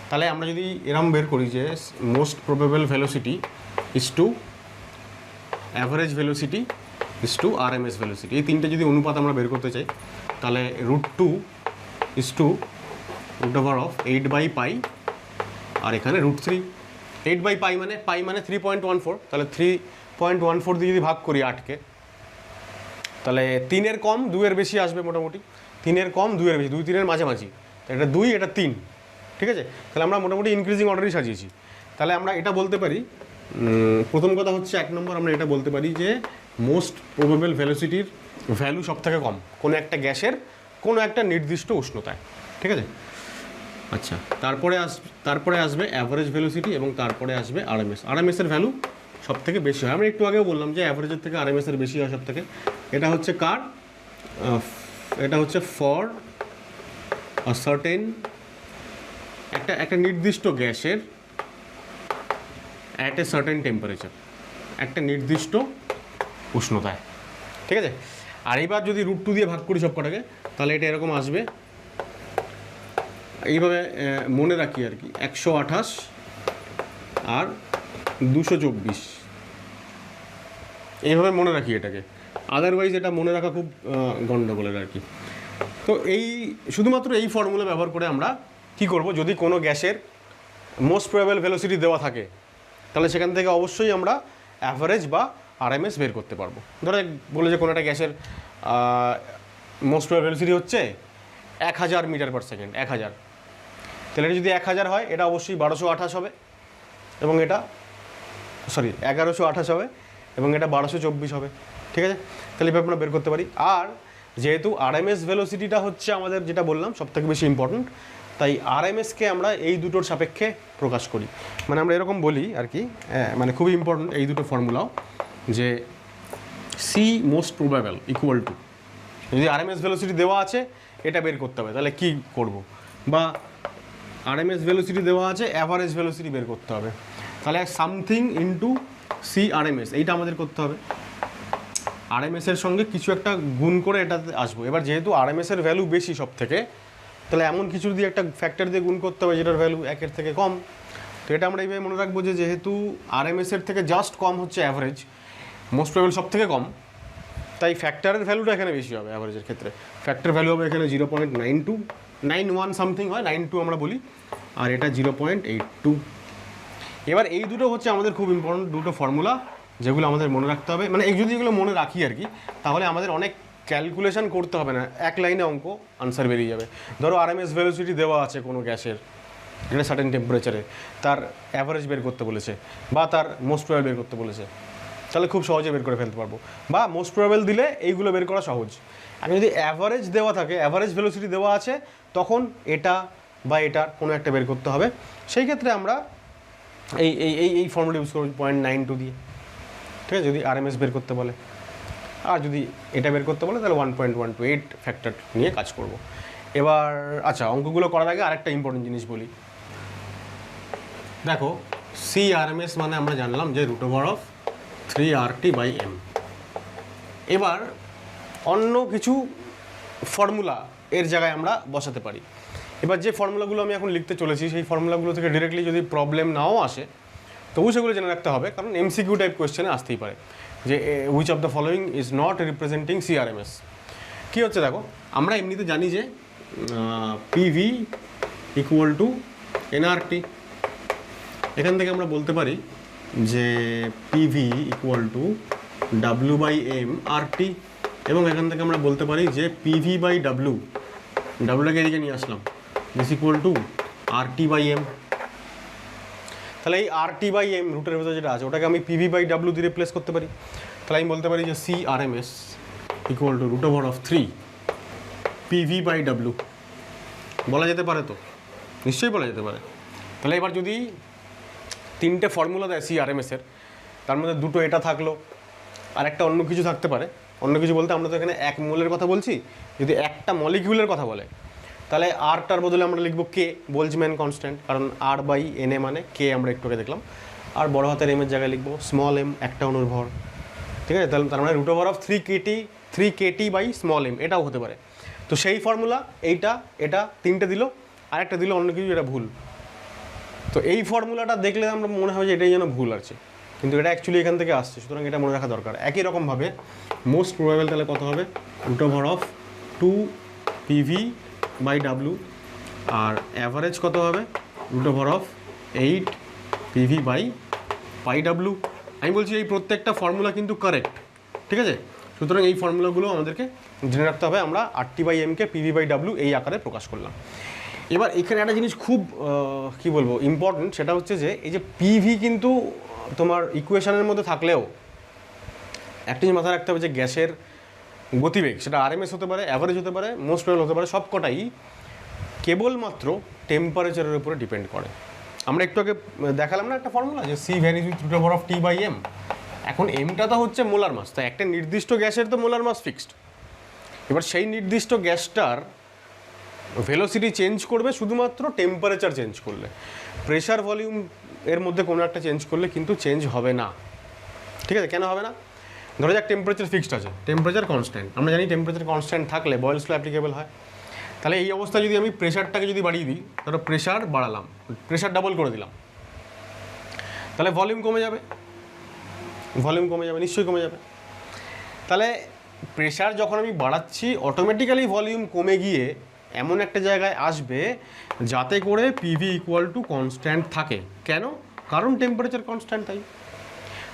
S1: তাহলে আমরা যদি এরম বের করি যে most probable velocity is to average velocity is to RMS velocity, এই তিনটে যদি অনুপাত আমরা বের করতে চাই, তাহলে √2 ইজ টু √of 8/π, আর এখানে √3। 8/π মানে 3.14, তাহলে 3.14 দিয়ে যদি ভাগ করি 8কে, তাহলে 3-এর কম 2-এর বেশি আসবে, মোটামুটি 3-এর কম 2-এর বেশি, 2-3-এর মাঝামাঝি, এটা 2 এটা 3। ঠিক আছে, তাহলে আমরা মোটামুটি ইনক্রিজিং অর্ডারই সাজিয়েছি। তাহলে আমরা এটা বলতে পারি, প্রথম কথা হচ্ছে 1 নম্বর আমরা এটা বলতে পারি যে মোস্ট প্রবাবেল ভেলোসিটির ভ্যালু সব থেকে কম কোনো একটা গ্যাসের কোনো একটা নির্দিষ্ট উষ্ণতায়। ঠিক আছে, আচ্ছা, তারপরে আসবে অ্যাভারেজ ভেলোসিটি এবং তারপরে আসবে RMS। RMS-এর ভ্যালু সব থেকে বেশি হয়, আমরা একটু আগেও বললাম যে অ্যাভারেজের থেকে RMS-এর বেশি হয় সব থেকে। এটা হচ্ছে কার, এটা হচ্ছে ফর সার্টেন একটা নির্দিষ্ট গ্যাসের অ্যাট এ সার্টেন টেম্পারেচার, একটা নির্দিষ্ট উষ্ণতায়। ঠিক আছে, আর এবার যদি √2 দিয়ে ভাগ করি সব কটাকে, তাহলে এটা এরকম আসবে, এইভাবে মনে রাখি আর কি, 128 আর 224, এইভাবে মনে রাখি এটাকে। আদারওয়াইজ এটা মনে রাখা খুব গণ্ডগোলের আর কি। তো এই শুধুমাত্র এই ফর্মুলা ব্যবহার করে আমরা কি করব, যদি কোনো গ্যাসের মোস্ট প্রবাবেল ভেলোসিটি দেওয়া থাকে, তাহলে সেখান থেকে অবশ্যই আমরা অ্যাভারেজ বা RMS বের করতে পারবো। ধরো বলে যে কোনো একটা গ্যাসের মোস্ট প্রবাবেল ভেলোসিটি হচ্ছে 1000 মিটার পার সেকেন্ড, 1000, তাহলে এটা যদি 1000 হয়, এটা অবশ্যই 1228 হবে, এবং এটা 1128 হবে, এবং এটা 1224 হবে। ঠিক আছে, তাহলে এভাবে আমরা বের করতে পারি। আর যেহেতু RMS ভেলোসিটিটা হচ্ছে আমাদের যেটা বললাম সবথেকে বেশি ইম্পর্ট্যান্ট, তাই আরএমএসকে আমরা এই দুটোর সাপেক্ষে প্রকাশ করি। মানে আমরা এরকম বলি আর কি, মানে খুবই ইম্পর্টেন্ট এই দুটো ফর্মুলাও, যে C most probable equal to, যদি আরএমএস ভেলোসিটি দেওয়া আছে এটা বের করতে হবে, তাহলে কি করব, বা আরএমএস ভেলোসিটি দেওয়া আছে অ্যাভারেজ ভেলোসিটি বের করতে হবে, তাহলে সামথিং ইন্টু সি আরএমএস এইটা আমাদের করতে হবে। আরএমএস এর সঙ্গে কিছু একটা গুণ করে এটাতে আসবো। এবার যেহেতু আরএমএস এর ভ্যালু বেশি সব থেকে, তাহলে এমন কিছু দিয়ে একটা ফ্যাক্টর দিয়ে গুণ করতে হবে যেটার ভ্যালু 1 এর থেকে কম। তো এটা আমরা এইভাবে মনে রাখবো যে যেহেতু আরএমএস এর থেকে জাস্ট কম হচ্ছে অ্যাভারেজ, মোস্ট প্রবাবল সব থেকে কম, তাই ফ্যাক্টরের ভ্যালুটা এখানে বেশি হবে। অ্যাভারেজের ক্ষেত্রে ফ্যাক্টর ভ্যালু হবে এখানে 0.9291 সামথিং হয়, 92 আমরা বলি, আর এটা 0.82। এবার এই দুটো হচ্ছে আমাদের খুব ইম্পর্টেন্ট দুটো ফর্মুলা, যেগুলো আমাদের মনে রাখতে হবে। মানে এই যদি এগুলো মনে রাখি আর কি, তাহলে আমাদের অনেক ক্যালকুলেশন করতে হবে না, এক লাইনে অঙ্ক আনসার বেরিয়ে যাবে। ধরো আরএমএস ভেলোসিটি দেওয়া আছে কোনো গ্যাসের, এটা সার্টেন টেম্পারেচারে, তার অ্যাভারেজ বের করতে বলেছে বা তার মোস্ট প্রবাবল বের করতে বলেছে, তাহলে খুব সহজে বের করে ফেলতে পারবো। বা মোস্ট প্রবাবল দিলে এইগুলো বের করা সহজ। আর যদি অ্যাভারেজ দেওয়া থাকে, অ্যাভারেজ ভেলোসিটি দেওয়া আছে, তখন এটা বা এটার কোনো একটা বের করতে হবে। সেই ক্ষেত্রে আমরা এই এই এই এই ফর্মুলা ইউজ করবো 0.92 দিয়ে, ঠিক আছে, যদি আরএমএস বের করতে বলে। আর যদি এটা বের করতে বলে তাহলে 1.128 ফ্যাক্টর নিয়ে কাজ করব। এবার আচ্ছা, অঙ্কগুলো করার আগে আরেকটা ইম্পর্টেন্ট জিনিস বলি। দেখো সি আরএমএস মানে আমরা জানলাম যে √3RT/m। এবার অন্য কিছু ফর্মুলা এর জায়গায় আমরা বসাতে পারি। এবার যে ফর্মুলাগুলো আমি এখন লিখতে চলেছি, সেই ফর্মুলাগুলো থেকে ডিরেক্টলি যদি প্রবলেম নাও আসে, তবু সেগুলো জেনে রাখতে হবে, কারণ এমসিকিউ টাইপ কোয়েশ্চেনে আসতেই পারে যে which of the following is not representing CRMS. কী হচ্ছে দেখো, আমরা এমনিতে জানি যে পিভি ইকুয়াল টু এনআরটি। এখান থেকে আমরা বলতে পারি যে PV equal two W/m RT, এবং এখান থেকে আমরা বলতে পারি যে PV/W, ডাব্লুটাকে এদিকে নিয়ে আসলাম, দিস ইকুয়াল টু RT/m। তাহলে এই RT/m রুটের ভেতরে যেটা আছে ওটাকে আমি PV/W দিয়ে রিপ্লেস করতে পারি। তাহলে আমি বলতে পারি যে CRMS ইকুয়াল টু √3 PV/W। বলা যেতে পারে তো? নিশ্চয়ই বলা যেতে পারে। তাহলে এবার যদি তিনটে ফর্মুলা দেয় CRMS এর, তার মধ্যে দুটো এটা থাকলো আর একটা অন্য কিছু থাকতে পারে। অন্য কিছু বলতে আমরা তো এখানে এক মোলের কথা বলছি, যদি একটা মলিকিউলের কথা বলে তাহলে আরটার বদলে আমরা লিখবো কে, বোলজম্যান কনস্ট্যান্ট, কারণ R/NA মানে কে আমরা একটু আগে দেখলাম। আর বড় হাতের এমের জায়গায় লিখবো স্মল m, একটা অণুর ভর, ঠিক আছে। তাহলে তার মানে √3kT/m এটাও হতে পারে। তো সেই ফর্মুলা এইটা, এটা তিনটে দিল, আরেকটা দিল অন্য কিছু, এটা ভুল। তো এই ফর্মুলাটা দেখলে আমরা মনে হয় যে এটাই যেন ভুল আছে, কিন্তু এটা অ্যাকচুয়ালি এখান থেকে আসছে, সুতরাং এটা মনে রাখা দরকার। একই রকমভাবে মোস্ট প্রবাবল তাহলে কত হবে, √2 PV/W, আর অ্যাভারেজ কত হবে √8 PV/πW। আমি বলছি এই প্রত্যেকটা ফর্মুলা কিন্তু কারেক্ট, ঠিক আছে। সুতরাং এই ফর্মুলাগুলো আমাদেরকে জেনে রাখতে হবে। আমরা RT/m কে PV/W এই আকারে প্রকাশ করলাম। এবার এখানে একটা জিনিস খুব কী বলবো ইম্পর্টেন্ট, সেটা হচ্ছে যে এই যে পিভি কিন্তু তোমার ইকুয়েশনের মধ্যে থাকলেও একটা জিনিস মাথায় রাখতে হবে যে গ্যাসের গতিবেগ সেটা আরএমএস হতে পারে, অ্যাভারেজ হতে পারে, মোস্ট প্রবাবল হতে পারে, সবকটাই কেবলমাত্র টেম্পারেচারের উপরে ডিপেন্ড করে। আমরা একটু আগে দেখালাম না একটা ফর্মুলা যে সি ভ্যারিজ উইথ √T/m। এখন এমটা তো হচ্ছে মোলার মাস, তাই একটা নির্দিষ্ট গ্যাসের তো মোলার মাস ফিক্সড। এবার সেই নির্দিষ্ট গ্যাসটার ভেলোসিটি চেঞ্জ করবে শুধুমাত্র টেম্পারেচার চেঞ্জ করলে, প্রেশার ভলিউম এর মধ্যে কোনো একটা চেঞ্জ করলে কিন্তু চেঞ্জ হবে না, ঠিক আছে। কেন হবে না? ধরো যাক টেম্পারেচার ফিক্সড আছে, টেম্পারেচার কনস্ট্যান্ট, আমরা জানি টেম্পারেচার কনস্ট্যান্ট থাকলে বয়েলস ল অ্যাপ্লিকেবল হয়। তাহলে এই অবস্থায় যদি আমি প্রেশারটাকে যদি বাড়িয়ে দিই, ধরো প্রেশার বাড়ালাম, প্রেশার ডাবল করে দিলাম, তাহলে ভলিউম কমে যাবে, ভলিউম কমে যাবে, নিশ্চয়ই কমে যাবে। তাহলে প্রেশার যখন আমি বাড়াচ্ছি অটোমেটিক্যালি ভলিউম কমে গিয়ে এমন একটা জায়গায় আসবে যাতে করে পিভি ইকুয়াল টু কনস্ট্যান্ট থাকে। কেন? কারণ টেম্পারেচার কনস্ট্যান্ট, তাই।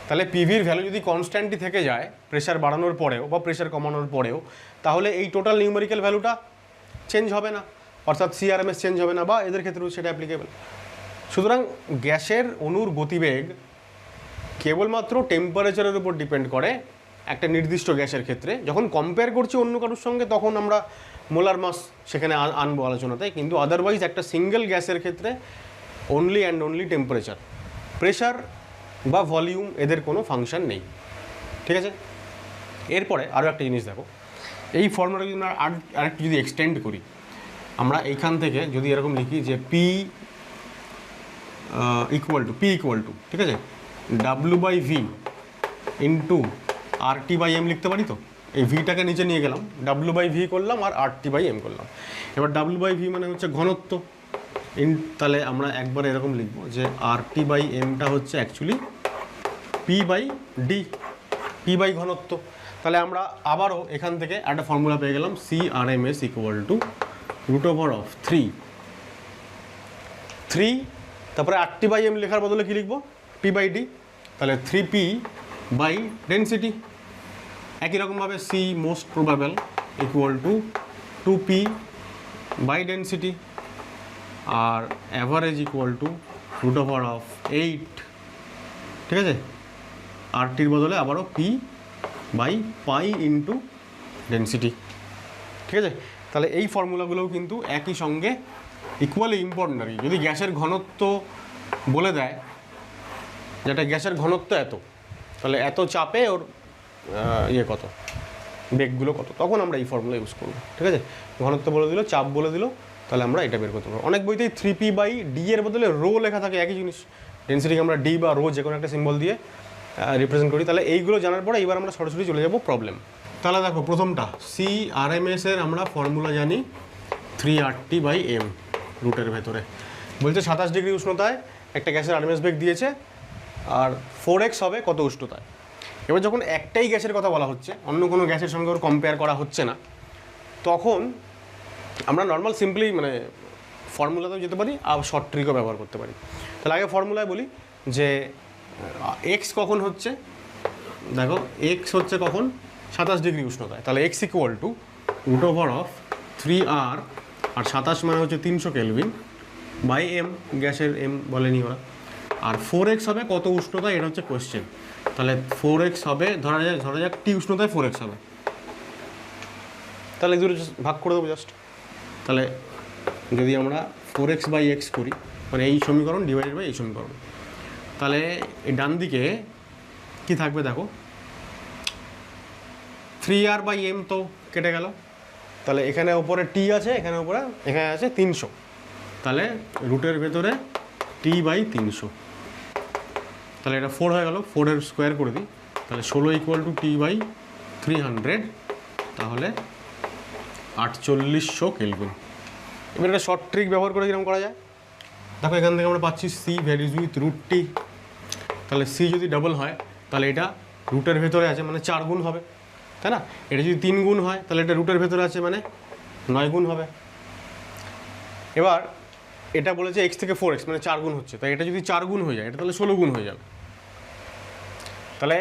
S1: তাহলে পিভির ভ্যালু যদি কনস্ট্যান্টই থেকে যায় প্রেশার বাড়ানোর পরেও বা প্রেশার কমানোর পরেও, তাহলে এই টোটাল নিউমেরিক্যাল ভ্যালুটা চেঞ্জ হবে না, অর্থাৎ সিআরএমএস চেঞ্জ হবে না, বা এদের ক্ষেত্রেও সেটা অ্যাপ্লিকেবল। সুতরাং গ্যাসের অণুর গতিবেগ কেবলমাত্র টেম্পারেচারের উপর ডিপেন্ড করে, একটা নির্দিষ্ট গ্যাসের ক্ষেত্রে। যখন কম্পেয়ার করছি অন্য কারোর সঙ্গে তখন আমরা মোলার মাস সেখানে আনবো আলোচনাতে, কিন্তু আদারওয়াইজ একটা সিঙ্গেল গ্যাসের ক্ষেত্রে only and only temperature, pressure বা ভলিউম এদের কোনো ফাংশন নেই। ঠিক আছে, এরপরে আরও একটা জিনিস দেখো, এই ফর্মুলাটা যদি আমরা আরেকটু যদি এক্সটেন্ড করি, আমরা এইখান থেকে যদি এরকম লিখি যে পি ইকুয়াল টু ঠিক আছে W/V ইন্টু RT/M লিখতে পারি। তো এই ভিটাকে নিচে নিয়ে গেলাম, W/V করলাম আর RT/M করলাম। এবার W/V মানে হচ্ছে ঘনত্ব, তাহলে আমরা একবার এরকম লিখবো যে RT/Mটা হচ্ছে অ্যাকচুয়ালি P/D, P/ ঘনত্ব। তাহলে আমরা আবারও এখান থেকে একটা ফর্মুলা পেয়ে গেলাম, CRMS ইকুয়াল টু √3, তারপরে RT/M লেখার বদলে কী লিখবো, P/D, তাহলে 3P/ডেন্সিটি। একই রকমভাবে C most probable equal to 2P/ডেন্সিটি, আর অ্যাভারেজ ইকুয়াল টু √8। ঠিক আছে, RTর বদলে আবারও P/পাই ইন্টু ডেন্সিটি। ঠিক আছে, তাহলে এই ফর্মুলাগুলোও কিন্তু একই সঙ্গে ইকুয়ালি ইম্পর্টেন্ট আর কি। যদি গ্যাসের ঘনত্ব বলে দেয় যেটা গ্যাসের ঘনত্ব এত, তাহলে এত চাপে ওর কত, বেগগুলো কত, তখন আমরা এই ফর্মুলা ইউজ করবো। ঠিক আছে, ঘনত্ব বলে দিল, চাপ বলে দিল, তাহলে আমরা এটা বের করতে পারবো। অনেক বইতেই 3P/D এর বদলে রো লেখা থাকে, একই জিনিস। ডেন্সিটিকে আমরা ডি বা রো যে কোনো একটা সিম্বল দিয়ে রিপ্রেজেন্ট করি। তাহলে এইগুলো জানার পরে এবার আমরা সরাসরি চলে যাব প্রবলেম। তাহলে দেখো, প্রথমটা CRMS এর আমরা ফর্মুলা জানি 3RT/M রুটের ভেতরে। বলছে 27 ডিগ্রি উষ্ণতায় একটা গ্যাসের RMS বেগ দিয়েছে, আর 4x হবে কত উষ্ণতায়। এবার যখন একটাই গ্যাসের কথা বলা হচ্ছে, অন্য কোনো গ্যাসের সঙ্গে ওর কম্পেয়ার করা হচ্ছে না, তখন আমরা নর্মাল সিম্পলি মানে ফর্মুলাতেও যেতে পারি, আর শর্ট ট্রিকও ব্যবহার করতে পারি। তাহলে আগে ফর্মুলায় বলি যে x কখন হচ্ছে, দেখো x হচ্ছে কখন 27 ডিগ্রি উষ্ণতায়, তাহলে x ইকুয়াল টু √3R, আর 27 মানে হচ্ছে 300 কেলভিন বাই M, গ্যাসের M বলেনি ওরা। আর 4x হবে কত উষ্ণতায়, এটা হচ্ছে কোয়েশ্চেন। তাহলে 4x হবে, ধরা যাক T উষ্ণতায় 4x হবে, তাহলে দুটো ভাগ করে দেবো জাস্ট। তাহলে যদি আমরা 4x/x করি, মানে এই সমীকরণ ডিভাইডেড বাই এই সমীকরণ, তাহলে এই ডান দিকে কি থাকবে দেখো, 3R/M তো কেটে গেল, তাহলে এখানে ওপরে T আছে, এখানে আছে 300, তাহলে রুটের ভেতরে T/300, তাহলে এটা 4 হয়ে গেল। 4-এর স্কোয়ার করে দিই, তাহলে 16 ইকুয়াল টু T/300, তাহলে 4800 কেলভিন। এবার একটা শর্ট ট্রিক ব্যবহার করে কিরকম করা যায় দেখো, এখান থেকে আমরা পাচ্ছি C ভ্যারিজ উইথ √T, তাহলে C যদি ডাবল হয় তাহলে এটা রুটের ভেতরে আছে মানে 4 গুণ হবে, তাই না? এটা যদি 3 গুণ হয় তাহলে এটা রুটের ভেতরে আছে মানে 9 গুণ হবে। এবার এটা বলেছে x থেকে 4x মানে 4 গুণ হচ্ছে, তাই এটা যদি 4 গুণ হয়ে যায়, এটা তাহলে 16 গুণ হয়ে যাবে। তাহলে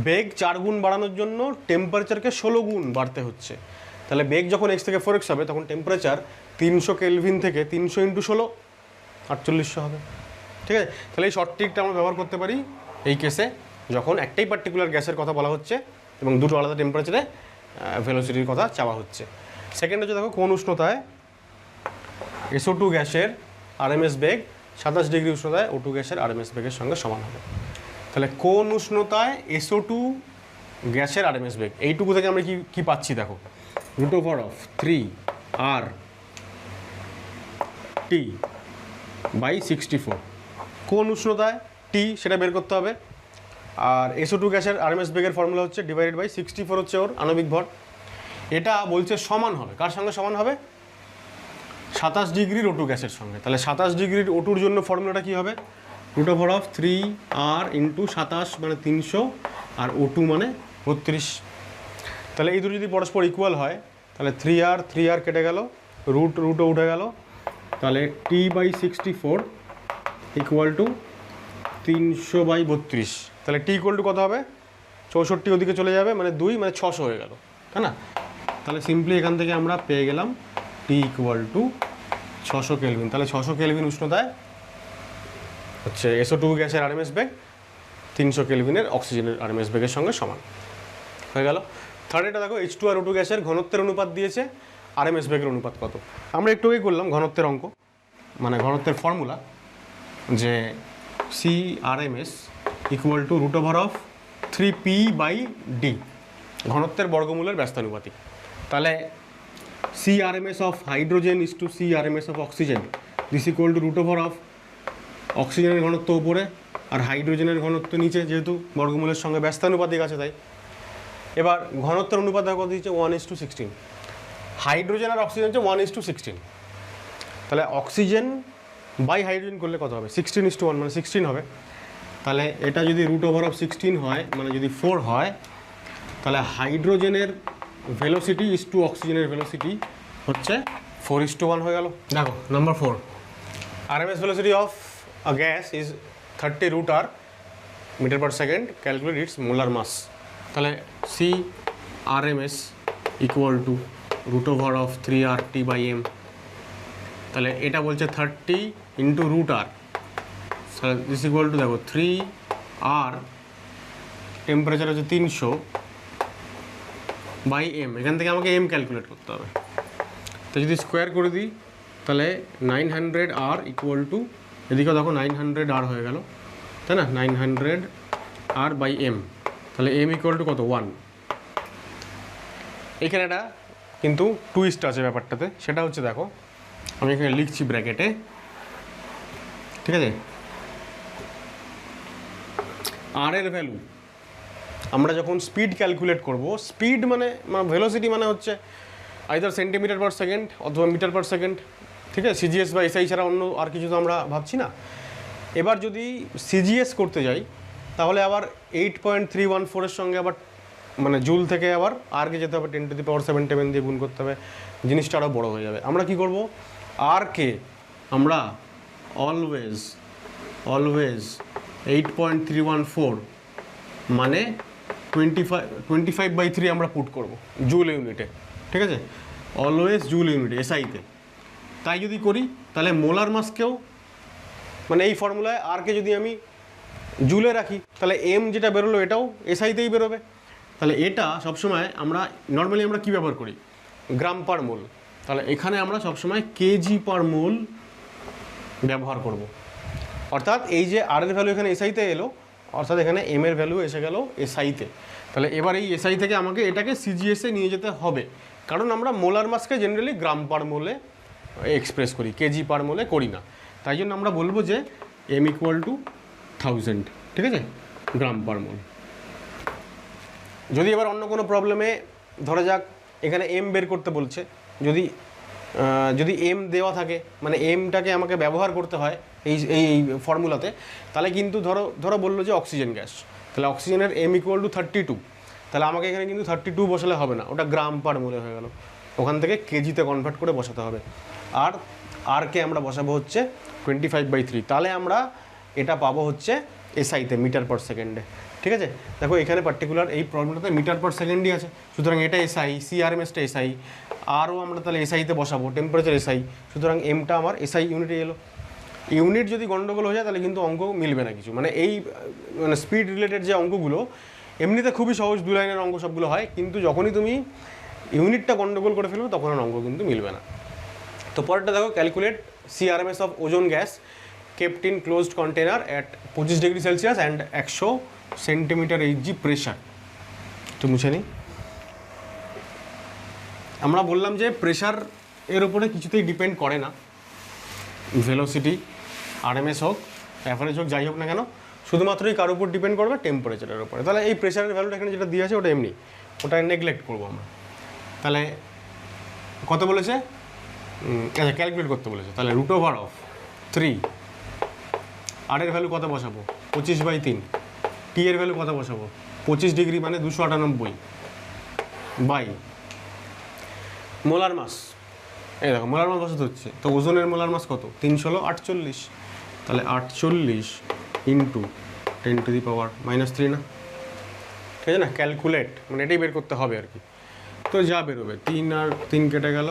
S1: বেগ 4 গুণ বাড়ানোর জন্য টেম্পারেচারকে 16 গুণ বাড়তে হচ্ছে। তাহলে বেগ যখন x থেকে 4x হবে, তখন টেম্পারেচার 300 কেলভিন থেকে 300 × 16 4800 হবে। ঠিক আছে, তাহলে এই শর্ট ট্রিকটা আমরা ব্যবহার করতে পারি এই কেসে, যখন একটাই পার্টিকুলার গ্যাসের কথা বলা হচ্ছে এবং দুটো আলাদা টেম্পারেচারে ভেলোসিটির কথা চাওয়া হচ্ছে। সেকেন্ড হচ্ছে দেখো, কোন উষ্ণতায় SO2 গ্যাসের RMS বেগ 27 ডিগ্রি উষ্ণতায় O2 গ্যাসের RMS বেগের সঙ্গে সমান হবে। তাহলে কোন উষ্ণতায় SO2 গ্যাসের RMS বেগ, এইটুকু থেকে আমরা কি পাচ্ছি দেখো, √3RT/64। কোন উষ্ণতায় T সেটা বের করতে হবে। আর SO2 গ্যাসের RMS বেগের ফর্মুলা হচ্ছে ডিভাইডেড বাই 64 হচ্ছে ওর আণবিক ভর। এটা বলছে সমান হবে, কার সঙ্গে সমান হবে, 27 ডিগ্রির O2 গ্যাসের সঙ্গে। তাহলে 27 ডিগ্রির O2-র জন্য ফর্মুলাটা কী হবে, √3R × 27 মানে 300, আর O2 মানে 32। তাহলে এই দুটো যদি পরস্পর ইকুয়াল হয়, তাহলে 3R কেটে গেল, রুটও উঠে গেল, তাহলে T/64 ইকুয়াল টু 300/32। তাহলে T ইকুয়াল টু কত হবে, 64 ওদিকে চলে যাবে মানে 2 মানে 600 হয়ে গেল, তাই না? তাহলে সিম্পলি এখান থেকে আমরা পেয়ে গেলাম T ইকুয়াল টু 600 কেলভিন। তাহলে 600 কেলভিন উষ্ণতায় হচ্ছে SO2 গ্যাসের RMS বেগ 300 কেলভিনের অক্সিজেনের RMS বেগের সঙ্গে সমান। হয়ে গেল। থার্ড এটা দেখো H2 আর O2 গ্যাসের ঘনত্বের অনুপাত দিয়েছে, আরএমএস বেগের অনুপাত কত। আমরা একটু আগেই করলাম ঘনত্বের অঙ্ক, মানে ঘনত্বের ফর্মুলা, যে CRMS ইকুয়াল টু √3p/d, ঘনত্বের বর্গমূলের ব্যস্তানুপাতিক। তাহলে CRMS of hydrogen is to CRMS of oxygen, this equal to অক্সিজেনের ঘনত্ব উপরে আর হাইড্রোজেনের ঘনত্ব নিচে, যেহেতু বর্গমূলের সঙ্গে ব্যস্তানুপাতিক আছে তাই। এবার ঘনত্বের অনুপাত কত দিচ্ছে 1:16, হাইড্রোজেন আর অক্সিজেন হচ্ছে 1:16, তাহলে অক্সিজেন বাই হাইড্রোজেন করলে কত হবে 16:1, মানে 16 হবে। তাহলে এটা যদি √16 হয়, মানে যদি 4 হয়, তাহলে হাইড্রোজেনের ভেলোসিটি ইজ টু অক্সিজেনের ভেলোসিটি হচ্ছে 4:1 হয়ে গেল। দেখো number 4, RMS velocity of a gas is 30 √r meter per second, calculate its molar mass। তাহলে CRMS ইকুয়াল টু √3RT/m, তাহলে এটা বলছে 30 ইন্টু √r, তাহলে দিস ইকুয়াল টু দেখো 3R, টেম্পারেচার হচ্ছে 300/m, এখান থেকে আমাকে m ক্যালকুলেট করতে হবে। তো যদি স্কোয়ার করে দিই তাহলে 900R ইকুয়াল টু, এদিকেও দেখো 900R হয়ে গেল, তাই না, 900R/m, তাহলে m ইকুয়াল টু কত 1। এখানে একটা কিন্তু টুইস্ট আছে ব্যাপারটাতে, সেটা হচ্ছে দেখো আমি এখানে লিখছি ব্র্যাকেটে, ঠিক আছে, আর এর ভ্যালু আমরা যখন স্পিড ক্যালকুলেট করব, স্পিড মানে ভেলোসিটি মানে হচ্ছে আইদার সেন্টিমিটার পার সেকেন্ড অথবা মিটার পার সেকেন্ড, ঠিক আছে, সিজিএস বা এসআই ছাড়া অন্য আর কিছু তো আমরা ভাবছি না। এবার যদি সিজিএস করতে যাই তাহলে আবার 8.314-এর সঙ্গে আবার মানে জুল থেকে আবার আরকে যেতে হবে, 10⁻7 দিয়ে গুণ করতে হবে, জিনিসটা আরও বড়ো হয়ে যাবে। আমরা কি করব, আরকে আমরা অলওয়েজ 8.314 মানে 25/3 আমরা পুট করব জুল ইউনিটে, ঠিক আছে, অলওয়েজ জুল ইউনিটে এসআইতে। তাই যদি করি তাহলে মোলার মাসকেও, মানে এই ফর্মুলায় আরকে যদি আমি জুলে রাখি তাহলে এম যেটা বেরোলো এটাও এসআইতেই বেরোবে। তাহলে এটা সবসময় আমরা নর্মালি আমরা কী ব্যবহার করি, গ্রাম পার মোল, তাহলে এখানে আমরা সবসময় কেজি পার মোল ব্যবহার করব। অর্থাৎ এই যে আর এর ভ্যালু এখানে এসআইতে এলো, অর্থাৎ এখানে এম এর ভ্যালু এসে গেল এসআইতে। তাহলে এবার এই এসআই থেকে আমাকে এটাকে সিজিএসে নিয়ে যেতে হবে, কারণ আমরা মোলার মাসকে জেনারেলি গ্রাম পার মোলে এক্সপ্রেস করি, কেজি পার মোলে করি না। তাই জন্য আমরা বলবো যে এম ইকুয়াল টু 1000, ঠিক আছে, গ্রাম পার মোল। যদি এবার অন্য কোনো প্রবলেমে ধরা যাক এখানে এম বের করতে বলছে, যদি এম দেওয়া থাকে, মানে এমটাকে আমাকে ব্যবহার করতে হয় এই এই ফর্মুলাতে, তাহলে কিন্তু ধরো বললো যে অক্সিজেন গ্যাস, তাহলে অক্সিজেনের এম ইকুয়াল টু 32, তাহলে আমাকে এখানে কিন্তু 32 বসালে হবে না, ওটা গ্রাম পার মোলে হয়ে গেল, ওখান থেকে কেজিতে কনভার্ট করে বসাতে হবে। আরকে আমরা বসাবো হচ্ছে 25/3, তাহলে আমরা এটা পাবো হচ্ছে এসআইতে, মিটার পার সেকেন্ডে, ঠিক আছে। দেখো এখানে পার্টিকুলার এই প্রবলেমটাতে মিটার পার সেকেন্ডই আছে, সুতরাং এটা এসআই, সিআরএমএসটা এসআই, আরও আমরা তাহলে এসআইতে বসাবো, টেম্পারেচার এসআই, সুতরাং এমটা আমার এসআই ইউনিটে এলো। ইউনিট যদি গন্ডগোল হয়ে যায় তাহলে কিন্তু অঙ্ক মিলবে না কিছু, মানে এই মানে স্পিড রিলেটেড যে অঙ্কগুলো এমনিতে খুবই সহজ, 2 লাইনের অঙ্ক সবগুলো হয়, কিন্তু যখনই তুমি ইউনিটটা গন্ডগোল করে ফেলবে তখন আর অঙ্ক কিন্তু মিলবে না। তো পরেরটা দেখো, calculate CRMS of ozone gas kept in closed container at 25 degree Celsius and 100 centimetre Hg pressure. একটু মুছে নিই। আমরা বললাম যে প্রেশার এর উপরে কিছুতেই ডিপেন্ড করে না, ভেলোসিটি আরএমএস হোক অ্যাভারেজ হোক যাই হোক না কেন, শুধুমাত্রই কার উপর ডিপেন্ড করবে, টেম্পারেচারের উপরে। তাহলে এই প্রেশারের ভ্যালুটা এখানে যেটা দিয়ে আছে ওটা এমনি, ওটা নেগলেক্ট করবো আমরা। তাহলে কত বলেছে, আচ্ছা ক্যালকুলেট করতে বলেছে, তাহলে √3, আর এর ভ্যালু কত বসাবো 25/3, টি এর ভ্যালু কত বসাবো 25 ডিগ্রি মানে 298 বাই মোলার মাস, এই দেখো মোলার মাস বসাতে হচ্ছে, তো ওজনের মোলার মাস কত 348, তাহলে 48 ইন্টু 10⁻³ না, ঠিক আছে না, ক্যালকুলেট মানে এটাই বের করতে হবে আর কি। তো যা বেরোবে 3 আর 3 কেটে গেল।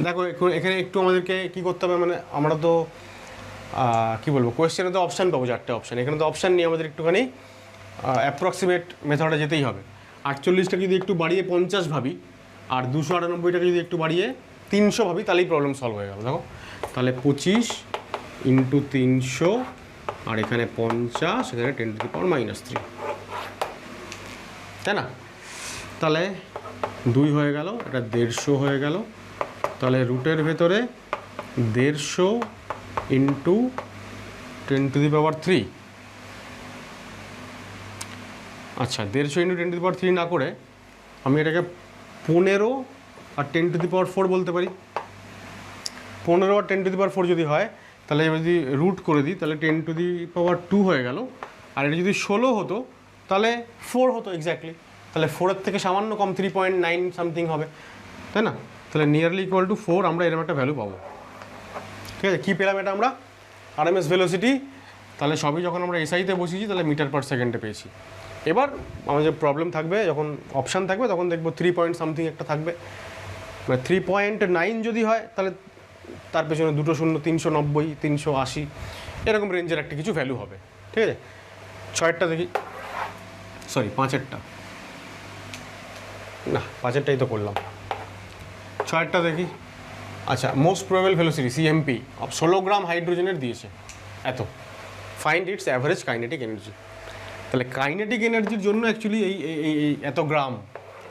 S1: দেখো এখানে একটু আমাদেরকে কী করতে হবে, মানে আমরা তো কী বলবো, কোয়েশ্চেনে তো অপশান পাবো 4টে অপশান, এখানে তো অপশান নিয়ে আমাদের একটুখানি অ্যাপ্রক্সিমেট মেথডে যেতেই হবে। 48টাকে যদি একটু বাড়িয়ে 50 ভাবি আর 298টাকে যদি একটু বাড়িয়ে 300 ভাবি, তাহলেই প্রবলেম সলভ হয়ে গেল। দেখো তাহলে 25 ইন্টু 300 আর এখানে 50, এখানে 10⁻³ তাই না? তাহলে 2 হয়ে গেল, এটা 150 হয়ে গেল। তাহলে রুটের ভেতরে 150 ইন্টু 10⁻³ আচ্ছা 150 ইন্টু 10⁻³ না করে আমি এটাকে 15 আর 10⁻⁴ বলতে পারি। 15 আর 10⁻⁴ যদি হয় তাহলে যদি রুট করে দিই তাহলে 10⁻² হয়ে গেল। আর এটা যদি 16 হতো তাহলে 4 হতো এক্স্যাক্টলি। তাহলে 4-এর থেকে সামান্য কম 3.9 সামথিং হবে, তাই না? তাহলে নিয়ারলি ইকুয়াল টু 4 আমরা এরকম একটা ভ্যালু পাবো। ঠিক আছে, কী পেলাম এটা আমরা? RMS velocity. তাহলে সবই যখন আমরা এসআইতে বসিয়েছি তাহলে মিটার পার সেকেন্ডে পেয়েছি। এবার আমাদের প্রবলেম থাকবে, যখন অপশান থাকবে তখন দেখবো 3 পয়েন্ট সামথিং একটা থাকবে। মানে 3.9 যদি হয় তাহলে তার পেছনে 2 শূন্য, 390, 380 এরকম রেঞ্জের একটা কিছু ভ্যালু হবে। ঠিক আছে, 6এরটা দেখি, সরি 5এরটা না, 5এরটাই তো করলাম, 6এরটা দেখি। আচ্ছা, মোস্ট প্রবেবল ভেলোসিটি সিএমপি 16 গ্রাম হাইড্রোজেনের দিয়েছে এত। Find it's average kinetic energy. তাহলে কাইনেটিক এনার্জির জন্য অ্যাকচুয়ালি এই এত গ্রাম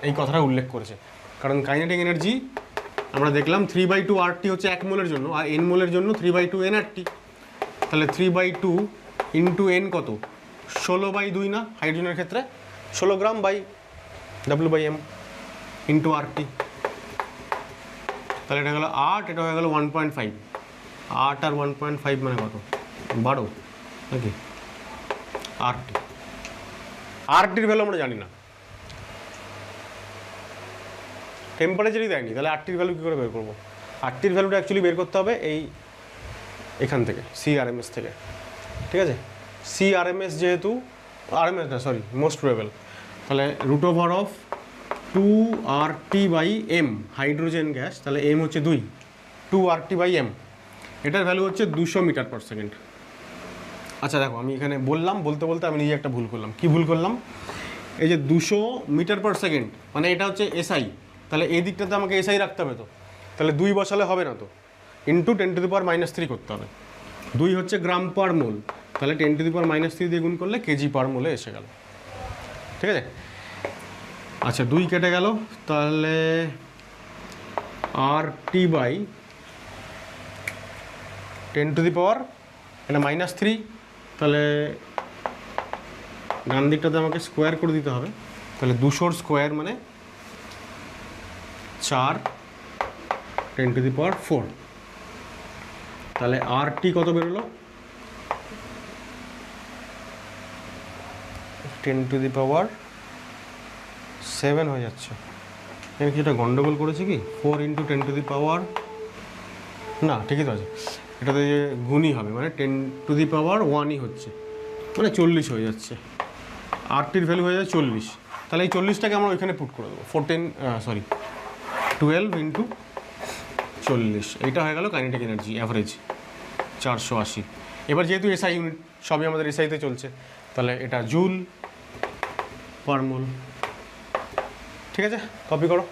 S1: এই কথাটা উল্লেখ করেছে, কারণ কাইনেটিক এনার্জি আমরা দেখলাম 3/2 RT হচ্ছে 1 মোলের জন্য, আর n মোলের জন্য 3/2 nRT। তাহলে 3/2 ইন্টু n কত? 16/2 না হাইড্রোজেনের ক্ষেত্রে? 16 গ্রাম বাই W/m ইন্টু RT। তাহলে এটা হলো 8, এটা হয়ে গেল 1.5। 8 আর 1.5 মানে কত? 12 নাকি? RTর ভ্যালু আমরা জানি না, টেম্পারেচারই দেয়নি, তাহলে RTর ভ্যালু কী করে বের করবো? RTর ভ্যালুটা অ্যাকচুয়ালি বের করতে হবে এখান থেকে, CRMS থেকে। ঠিক আছে, CRMS যেহেতু RMS না, সরি মোস্ট প্রবেবল, তাহলে √2 RT/m হাইড্রোজেন গ্যাস, তাহলে m হচ্ছে 2 RT/m, এটার ভ্যালু হচ্ছে 200 মিটার পার সেকেন্ড। আচ্ছা দেখো, আমি এখানে বলতে আমি নিজে একটা ভুল করলাম। কি ভুল করলাম? এই যে 200 মিটার পার সেকেন্ড মানে এটা হচ্ছে SI, তাহলে এই দিকটাতে আমাকে SI রাখতে হবে তো, তাহলে 2 বসালে হবে না তো, ইন্টু 10⁻³ করতে হবে। 2 হচ্ছে গ্রাম পার মোল, তাহলে 10⁻³ দিয়ে গুণ করলে কেজি পার মোলে এসে গেল। ঠিক আছে, আচ্ছা 2 কেটে গেল, তাহলে RT/10⁻, এটা -3, তাহলে ডান দিকটাতে আমাকে স্কোয়ার করে দিতে হবে। তাহলে 200 স্কোয়ার মানে 4 10⁻⁴। তাহলে RT কত বেরোলো? 10⁻7 হয়ে যাচ্ছে। এখানে কি এটা গন্ডগোল করেছে কি? 4 × 10⁻, না ঠিকই তো আছে, এটাতে গুণই হবে মানে 10⁻1ই হচ্ছে, মানে 40 হয়ে যাচ্ছে। RTর ভ্যালু হয়ে যাচ্ছে 40। তাহলে এই 40টাকে আমরা ওইখানে পুট করে দেবো, 12 × 40, এইটা হয়ে গেল কাইনেটিক এনার্জি অ্যাভারেজ 480। এবার যেহেতু SI ইউনিট, সবই আমাদের SIতে চলছে, তাহলে এটা জুল পার মোল। ঠিক আছে, কপি করো।